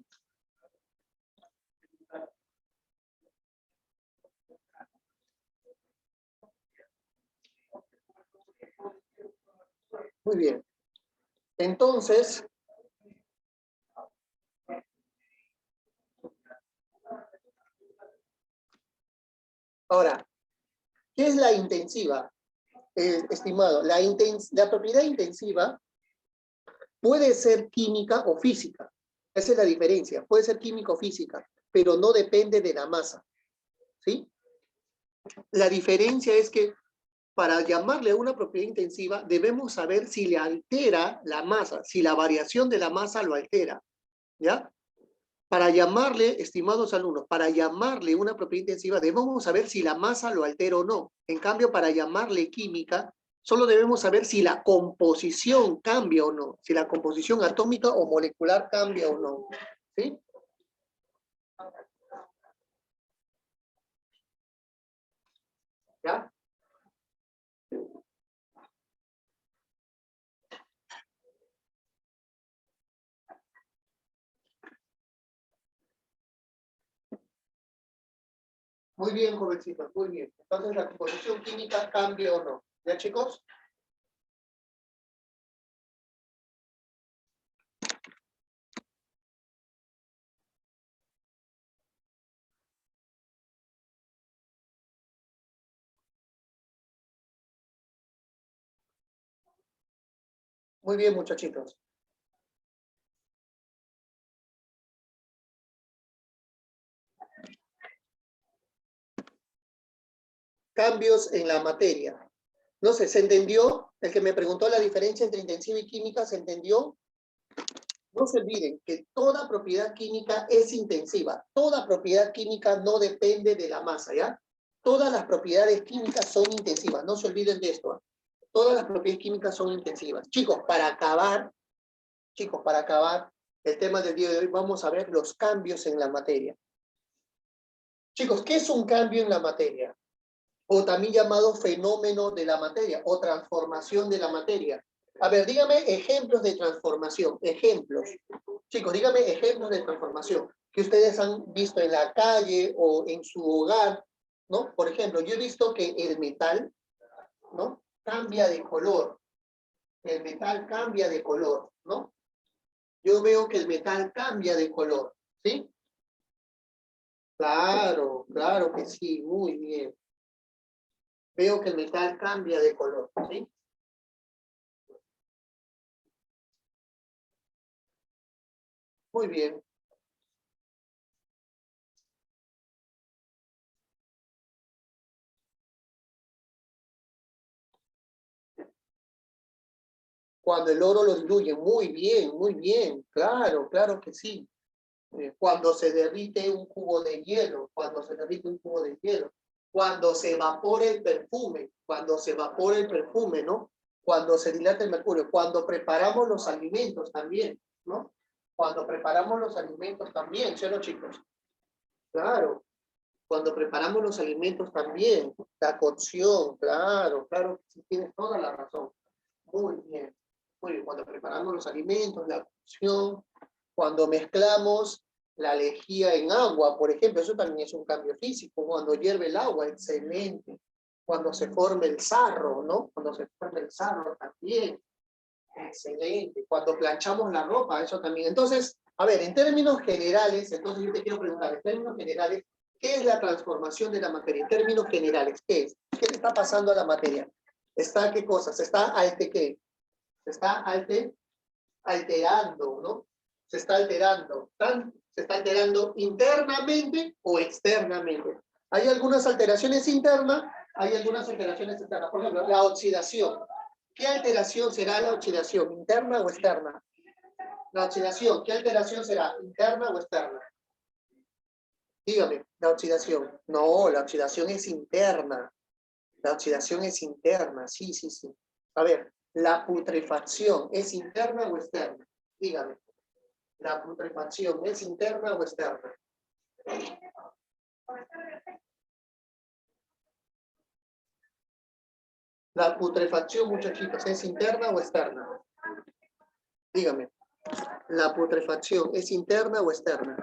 Muy bien. Entonces, ahora, ¿qué es la intensiva? Estimado, la propiedad intensiva puede ser química o física. Esa es la diferencia. Puede ser química o física, pero no depende de la masa. ¿Sí? La diferencia es que para llamarle a una propiedad intensiva debemos saber si le altera la masa, si la variación de la masa lo altera. ¿Ya? Para llamarle, estimados alumnos, para llamarle una propiedad intensiva debemos saber si la masa lo altera o no. En cambio, para llamarle química, solo debemos saber si la composición cambia o no, si la composición atómica o molecular cambia o no. ¿Sí? ¿Ya? Muy bien, jovencitos, muy bien. Entonces, la composición química cambia o no. ¿Ya, chicos? Muy bien, muchachitos. Cambios en la materia. No sé, ¿se entendió? El que me preguntó la diferencia entre intensiva y química, ¿se entendió? No se olviden que toda propiedad química es intensiva. Toda propiedad química no depende de la masa, ¿ya? Todas las propiedades químicas son intensivas. No se olviden de esto. Todas las propiedades químicas son intensivas. Chicos, para acabar el tema del día de hoy, vamos a ver los cambios en la materia. Chicos, ¿qué es un cambio en la materia? O también llamado fenómeno de la materia o transformación de la materia. A ver, dígame ejemplos de transformación. Ejemplos. Chicos, dígame ejemplos de transformación que ustedes han visto en la calle o en su hogar, ¿no? Por ejemplo, yo he visto que el metal, ¿no? Cambia de color. El metal cambia de color, ¿no? Yo veo que el metal cambia de color, ¿sí? Claro, claro que sí, muy bien. Veo que el metal cambia de color, ¿sí? Muy bien. Cuando el oro lo diluye, muy bien, claro, claro que sí. Cuando se derrite un cubo de hielo, cuando se derrite un cubo de hielo, cuando se evapora el perfume, cuando se evapora el perfume, ¿no? Cuando se dilata el mercurio, cuando preparamos los alimentos también, ¿no? Cuando preparamos los alimentos también, ¿sí o no, chicos? Claro, cuando preparamos los alimentos también, la cocción, claro, claro, sí, tienes toda la razón. Muy bien. Muy bien, cuando preparamos los alimentos, la cocción, cuando mezclamos la lejía en agua, por ejemplo, eso también es un cambio físico. Cuando hierve el agua, excelente. Cuando se forma el sarro, ¿no? Cuando se forma el sarro también, excelente. Cuando planchamos la ropa, eso también. Entonces, a ver, en términos generales, entonces yo te quiero preguntar, en términos generales, ¿qué es la transformación de la materia? En términos generales, ¿qué es? ¿Qué le está pasando a la materia? ¿Está qué cosa? ¿Se está qué? Se está alterando, ¿no? Se está alterando. Se está alterando internamente o externamente. Hay algunas alteraciones internas, hay algunas alteraciones externas. Por ejemplo, la oxidación. ¿Qué alteración será la oxidación? ¿Interna o externa? La oxidación, ¿qué alteración será? ¿Interna o externa? Dígame, la oxidación. No, la oxidación es interna. La oxidación es interna, sí, sí, sí. A ver, ¿la putrefacción es interna o externa? Dígame, ¿la putrefacción es interna o externa? La putrefacción, muchachitos, ¿es interna o externa? Dígame, ¿la putrefacción es interna o externa?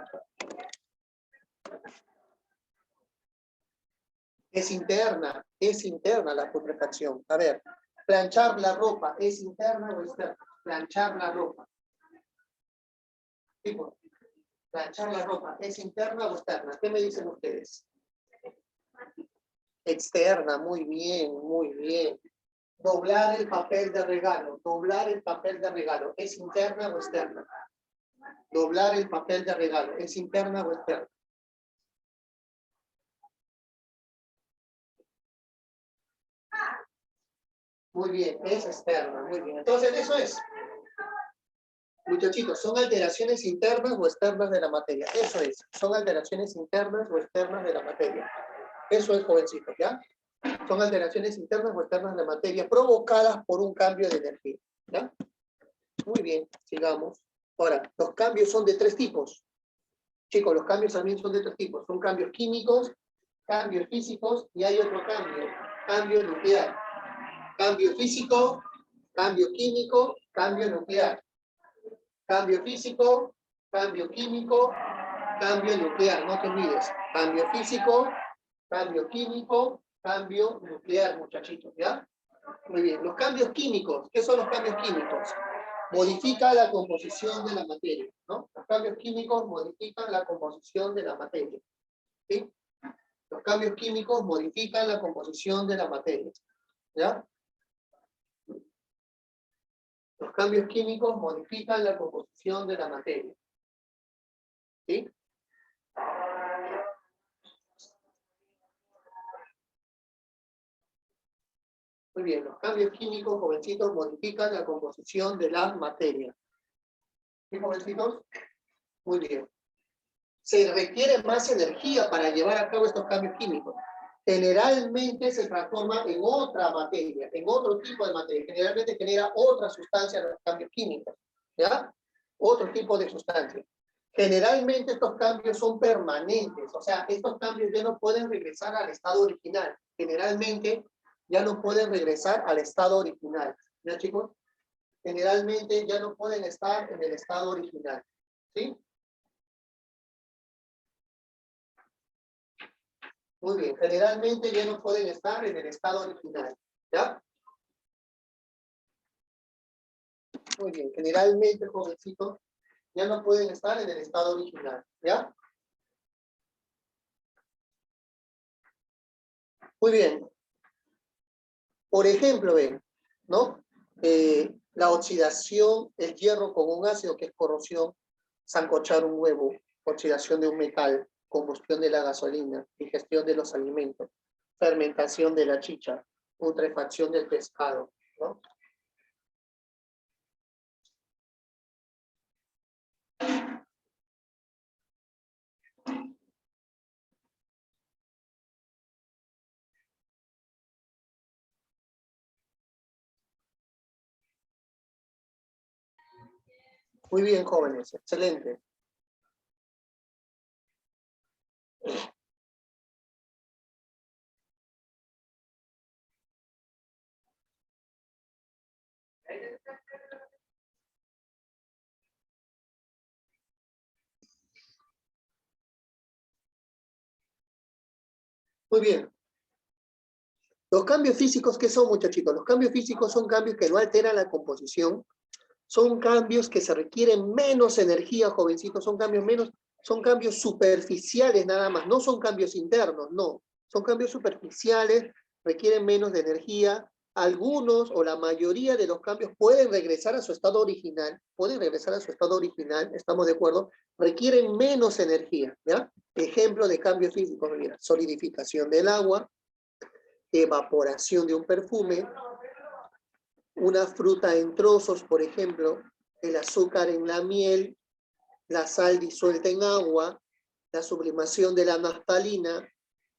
Es interna la putrefacción. A ver, planchar la ropa, ¿es interna o externa? Planchar la ropa. Tipo, planchar la ropa, ¿es interna o externa? ¿Qué me dicen ustedes? Externa, muy bien, muy bien. Doblar el papel de regalo, doblar el papel de regalo, ¿es interna o externa? Doblar el papel de regalo, ¿es interna o externa? Muy bien, es externa, muy bien. Entonces, eso es. Muchachitos, ¿son alteraciones internas o externas de la materia? Eso es. Son alteraciones internas o externas de la materia. Eso es, jovencitos, ¿ya? Son alteraciones internas o externas de la materia provocadas por un cambio de energía, ¿ya? Muy bien, sigamos. Ahora, los cambios son de tres tipos. Chicos, los cambios también son de tres tipos. Son cambios químicos, cambios físicos y hay otro cambio, cambio nuclear. Cambio físico, cambio químico, cambio nuclear. Cambio físico, cambio químico, cambio nuclear. No te olvides. Cambio físico, cambio químico, cambio nuclear, muchachitos, ¿ya? Muy bien. Los cambios químicos. ¿Qué son los cambios químicos? Modifica la composición de la materia, ¿no? Los cambios químicos modifican la composición de la materia, ¿sí? Los cambios químicos modifican la composición de la materia, ¿ya? Los cambios químicos modifican la composición de la materia, ¿sí? Muy bien, los cambios químicos, jovencitos, modifican la composición de la materia. ¿Sí, jovencitos? Muy bien. Se requiere más energía para llevar a cabo estos cambios químicos. Generalmente se transforma en otra materia, en otro tipo de materia. Generalmente genera otra sustancia en los cambios químicos, ¿ya? Otro tipo de sustancia. Generalmente estos cambios son permanentes, o sea, estos cambios ya no pueden regresar al estado original. Generalmente ya no pueden regresar al estado original. ¿Ya, chicos? Generalmente ya no pueden estar en el estado original. ¿Sí? Muy bien. Generalmente ya no pueden estar en el estado original. ¿Ya? Muy bien. Generalmente, jovencitos, ya no pueden estar en el estado original. ¿Ya? Muy bien. Por ejemplo, ven, ¿no? La oxidación, el hierro con un ácido que es corrosión, sancochar un huevo, oxidación de un metal, combustión de la gasolina, digestión de los alimentos, fermentación de la chicha, putrefacción del pescado, ¿no? Muy bien, jóvenes, excelente. Muy bien. Los cambios físicos, ¿qué son, muchachitos? Los cambios físicos son cambios que no alteran la composición, son cambios que se requieren menos energía, jovencitos, son cambios superficiales nada más, no son cambios internos, no, son cambios superficiales, requieren menos de energía. Algunos o la mayoría de los cambios pueden regresar a su estado original, estamos de acuerdo, requieren menos energía, ¿ya? Ejemplo de cambios físicos, mira, solidificación del agua, evaporación de un perfume, una fruta en trozos, por ejemplo, el azúcar en la miel, la sal disuelta en agua, la sublimación de la naftalina,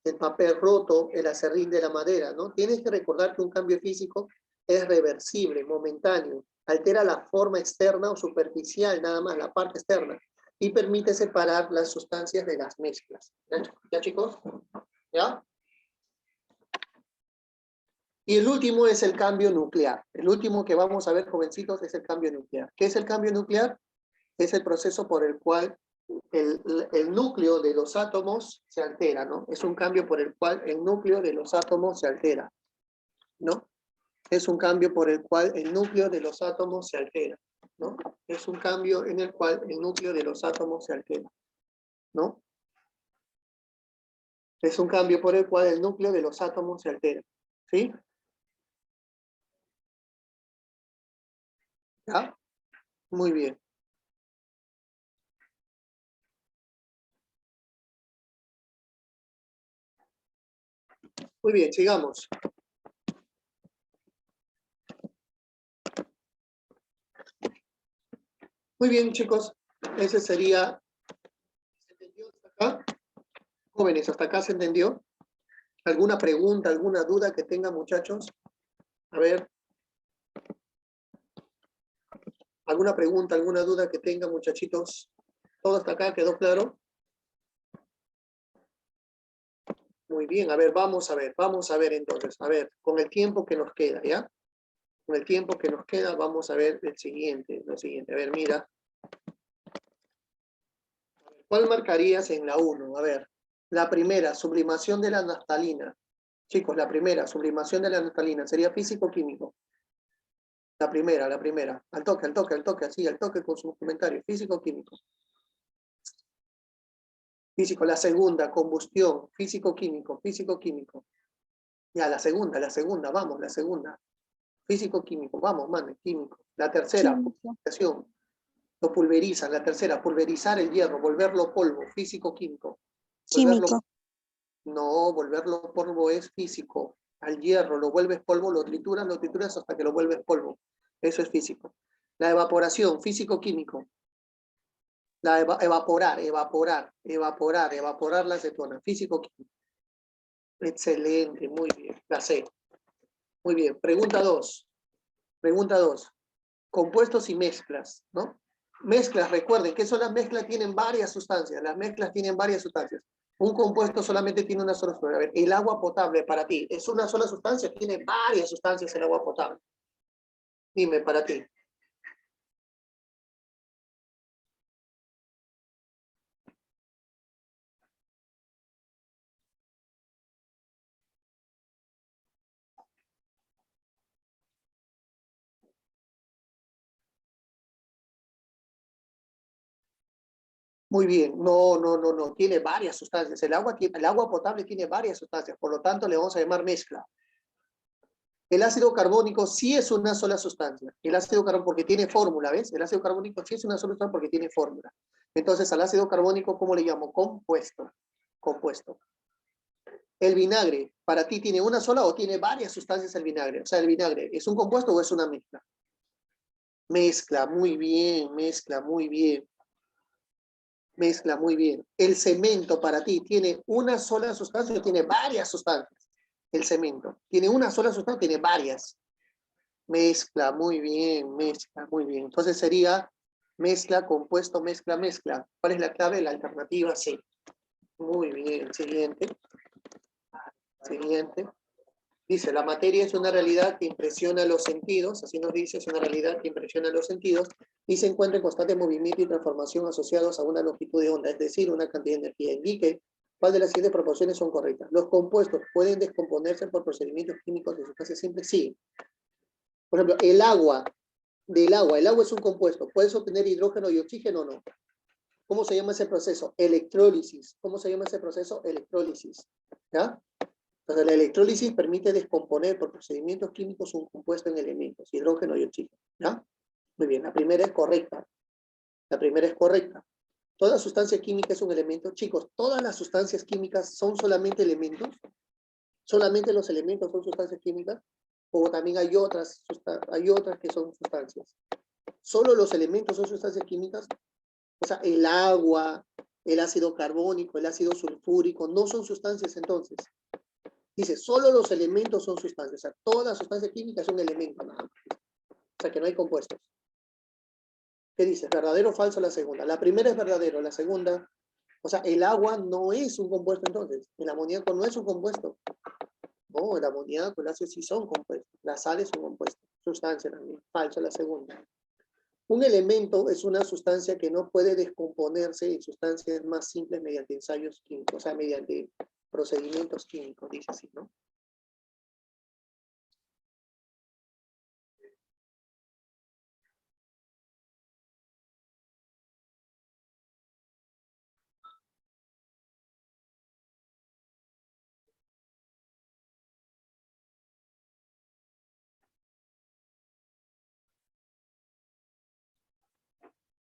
el papel roto, el acerrín de la madera, ¿no? Tienes que recordar que un cambio físico es reversible, momentáneo, altera la forma externa o superficial, nada más la parte externa, y permite separar las sustancias de las mezclas. ¿Ya chicos? ¿Ya? Y el último es el cambio nuclear. El último que vamos a ver, jovencitos, es el cambio nuclear. ¿Qué es el cambio nuclear? Es el proceso por el cual el núcleo de los átomos se altera, ¿no? Es un cambio por el cual el núcleo de los átomos se altera, ¿no? Es un cambio por el cual el núcleo de los átomos se altera, ¿no? Es un cambio en el cual el núcleo de los átomos se altera, ¿no? Es un cambio por el cual el núcleo de los átomos se altera, ¿sí? ¿Ya? Muy bien. Muy bien, sigamos. Muy bien, chicos. Ese sería... ¿Se entendió hasta acá? Jóvenes, ¿hasta acá se entendió? ¿Alguna pregunta, alguna duda que tengan, muchachos? A ver. ¿Alguna pregunta, alguna duda que tengan, muchachitos? ¿Todo hasta acá quedó claro? Muy bien, a ver, vamos a ver entonces. A ver, con el tiempo que nos queda, ¿ya? Con el tiempo que nos queda, vamos a ver el siguiente, lo siguiente. A ver, mira. ¿Cuál marcarías en la 1? A ver, la primera, sublimación de la naftalina. Chicos, la primera, sublimación de la naftalina. ¿Sería físico-químico? La primera, la primera. Al toque, al toque, al toque, así, al toque con sus comentarios. Físico-químico. Físico, la segunda, combustión. Físico-químico, físico-químico. Ya, la segunda, vamos, la segunda. Físico-químico, vamos, mane, químico. La tercera, Químico. pulverización. Lo pulverizan. La tercera, pulverizar el hierro, volverlo polvo. Físico-químico. Volverlo, Químico. no, volverlo polvo es físico. Al hierro lo vuelves polvo, lo trituras hasta que lo vuelves polvo. Eso es físico. La evaporación, físico-químico. La evaporar la acetona. Físico-químico. Excelente, muy bien. La C. Muy bien. Pregunta 2. Pregunta 2. Compuestos y mezclas, ¿no? Mezclas, recuerden que son las mezclas, tienen varias sustancias. Las mezclas tienen varias sustancias. Un compuesto solamente tiene una sola sustancia. A ver, el agua potable para ti, ¿es una sola sustancia? Tiene varias sustancias el agua potable. Dime, para ti. Muy bien. No, no, no, no. Tiene varias sustancias. El agua potable tiene varias sustancias. Por lo tanto, le vamos a llamar mezcla. El ácido carbónico sí es una sola sustancia. El ácido carbónico, porque tiene fórmula, ¿ves? El ácido carbónico sí es una sola sustancia porque tiene fórmula. Entonces, al ácido carbónico, ¿cómo le llamo? Compuesto. Compuesto. El vinagre, ¿para ti tiene una sola o tiene varias sustancias el vinagre? O sea, el vinagre, ¿es un compuesto o es una mezcla? Mezcla, muy bien, mezcla, muy bien. Mezcla, muy bien. El cemento, para ti, ¿tiene una sola sustancia o tiene varias sustancias? El cemento. ¿Tiene una sola sustancia o tiene varias? Mezcla, muy bien, mezcla, muy bien. Entonces sería mezcla, compuesto, mezcla, mezcla. ¿Cuál es la clave? La alternativa C. Muy bien, siguiente. Siguiente. Dice, la materia es una realidad que impresiona los sentidos, así nos dice, es una realidad que impresiona los sentidos, y se encuentra en constante movimiento y transformación asociados a una longitud de onda, es decir, una cantidad de energía. Indique cuál de las siguientes proporciones son correctas. ¿Los compuestos pueden descomponerse por procedimientos químicos de sustancia simple? Sí. Por ejemplo, el agua es un compuesto. ¿Puedes obtener hidrógeno y oxígeno o no? ¿Cómo se llama ese proceso? Electrólisis. ¿Cómo se llama ese proceso? Electrólisis. ¿Ya? Entonces, la electrólisis permite descomponer por procedimientos químicos un compuesto en elementos, hidrógeno y oxígeno. ¿Ya? Muy bien, la primera es correcta. La primera es correcta. Toda sustancia química es un elemento. Chicos, ¿todas las sustancias químicas son solamente elementos? ¿Solamente los elementos son sustancias químicas? O también hay otras que son sustancias. Solo los elementos son sustancias químicas. O sea, el agua, el ácido carbónico, el ácido sulfúrico, no son sustancias entonces. Dice, solo los elementos son sustancias. O sea, toda sustancia química es un elemento nada más. O sea, que no hay compuestos. ¿Qué dice? ¿Verdadero o falso la segunda? La primera es verdadero, la segunda... O sea, el agua no es un compuesto entonces. El amoníaco no es un compuesto. No, el amoníaco, el ácido sí son compuestos. Las sales son compuestos. Sustancia también. Falso la segunda. Un elemento es una sustancia que no puede descomponerse en sustancias más simples mediante ensayos químicos, o sea, mediante procedimientos químicos, dice así, ¿no?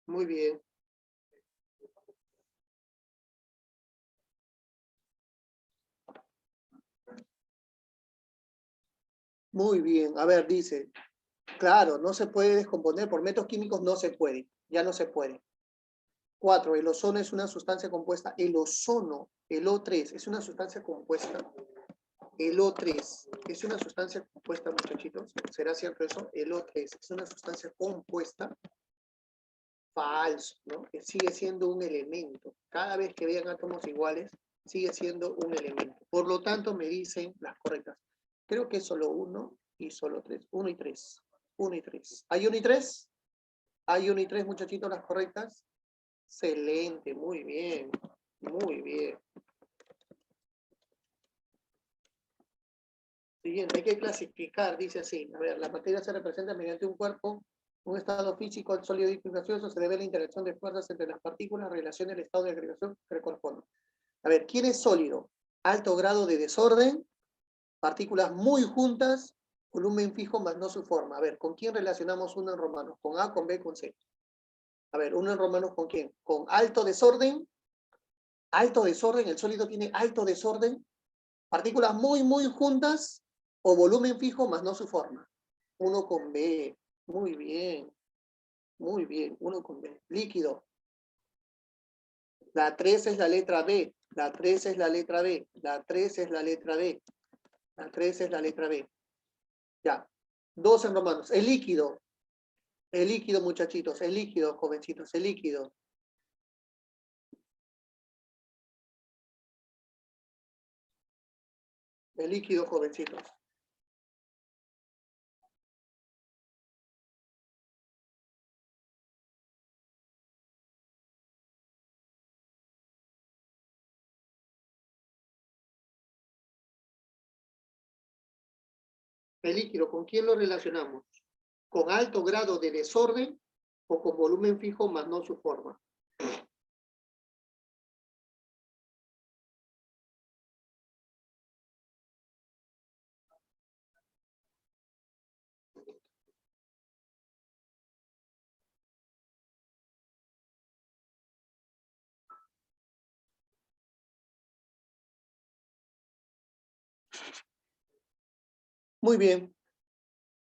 Muy bien. Muy bien. A ver, dice, claro, no se puede descomponer por métodos químicos, no se puede, ya no se puede. 4. El ozono es una sustancia compuesta. El ozono, el O3, es una sustancia compuesta. El O3 es una sustancia compuesta, muchachitos. ¿Será cierto eso? El O3 es una sustancia compuesta. Falso, ¿no? Que sigue siendo un elemento. Cada vez que vean átomos iguales, sigue siendo un elemento. Por lo tanto, me dicen las correctas. Creo que es solo 1 y solo 3. 1 y 3. 1 y 3. ¿Hay 1 y 3? ¿Hay 1 y 3, muchachitos, las correctas? Excelente, muy bien. Muy bien. Siguiente, hay que clasificar, dice así. A ver, la materia se representa mediante un cuerpo, un estado físico, sólido y gaseoso, se debe a la interacción de fuerzas entre las partículas, relación del estado de agregación que le corresponde. A ver, ¿quién es sólido? Alto grado de desorden, partículas muy juntas, volumen fijo más no su forma. A ver, ¿con quién relacionamos uno en romanos? ¿Con A, con B, con C? A ver, uno en romanos, ¿con quién? ¿Con alto desorden? Alto desorden, el sólido tiene alto desorden, partículas muy juntas o volumen fijo más no su forma. Uno con B. Muy bien. Muy bien. Uno con B. Líquido. La 3 es la letra B. La 3 es la letra B. La 3 es la letra B. La 3 es la letra B. Ya. 2 en romanos. El líquido. El líquido, muchachitos. El líquido, jovencitos. El líquido. El líquido, jovencitos. El líquido, ¿con quién lo relacionamos? ¿Con alto grado de desorden o con volumen fijo más no su forma? Muy bien.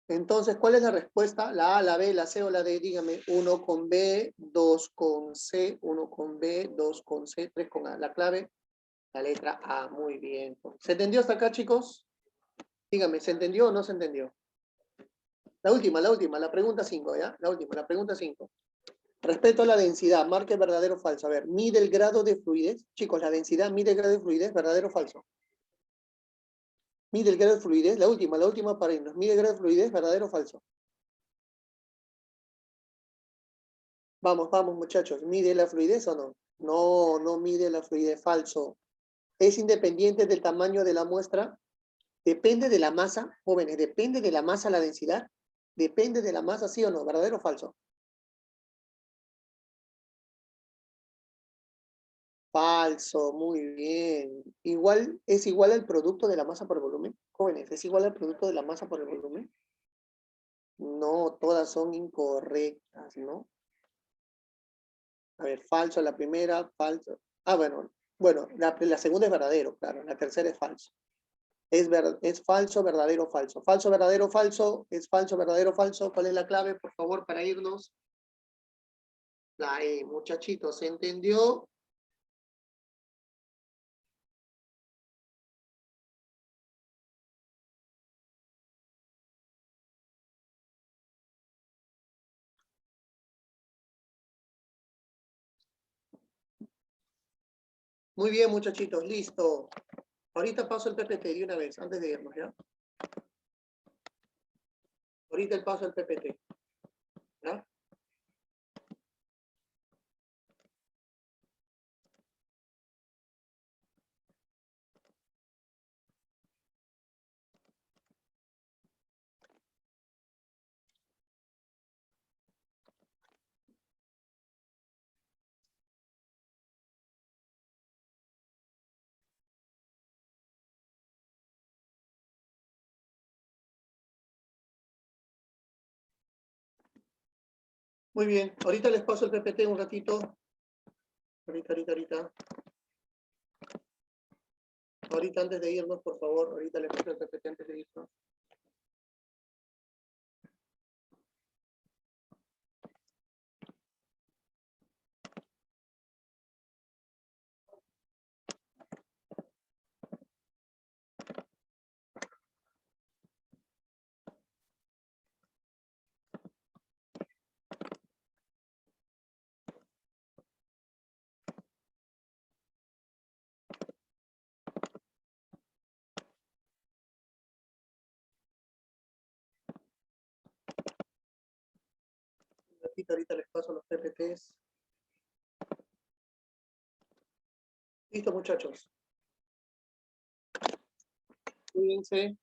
Entonces, ¿cuál es la respuesta? ¿La A, la B, la C o la D? Dígame, 1 con B, 2 con C, 1 con B, 2 con C, 3 con A. La clave, la letra A. Muy bien. ¿Se entendió hasta acá, chicos? Dígame, ¿se entendió o no se entendió? La pregunta 5, ¿ya? La pregunta 5. Respecto a la densidad, marque verdadero o falso. A ver, mide el grado de fluidez. Chicos, la densidad mide el grado de fluidez, verdadero o falso. Mide el grado de fluidez, la última para irnos. Mide el grado de fluidez, verdadero o falso. Vamos, muchachos. ¿Mide la fluidez o no? No, no mide la fluidez. Falso. ¿Es independiente del tamaño de la muestra? ¿Depende de la masa? Jóvenes, ¿depende de la masa la densidad? ¿Depende de la masa, sí o no? ¿Verdadero o falso? Falso, muy bien. ¿Es igual al producto de la masa por el volumen? Jóvenes, ¿es igual al producto de la masa por el volumen? No, todas son incorrectas, ¿no? A ver, falso la primera, falso. Ah, bueno, la segunda es verdadero, claro, la tercera es falso. Es falso, verdadero, falso. Falso, verdadero, falso. Es falso, verdadero, falso. ¿Cuál es la clave, por favor, para irnos? La E, muchachitos, ¿se entendió? Muy bien, muchachitos, listo. Ahorita paso el PPT de una vez, antes de irnos, ¿ya? Ahorita el paso el PPT, ¿ya? Muy bien, ahorita les paso el PPT un ratito. Ahorita. Ahorita antes de irnos, por favor, ahorita les paso el PPT antes de irnos. Un ratito, ahorita les paso los PPTs. Listo, muchachos. Cuídense.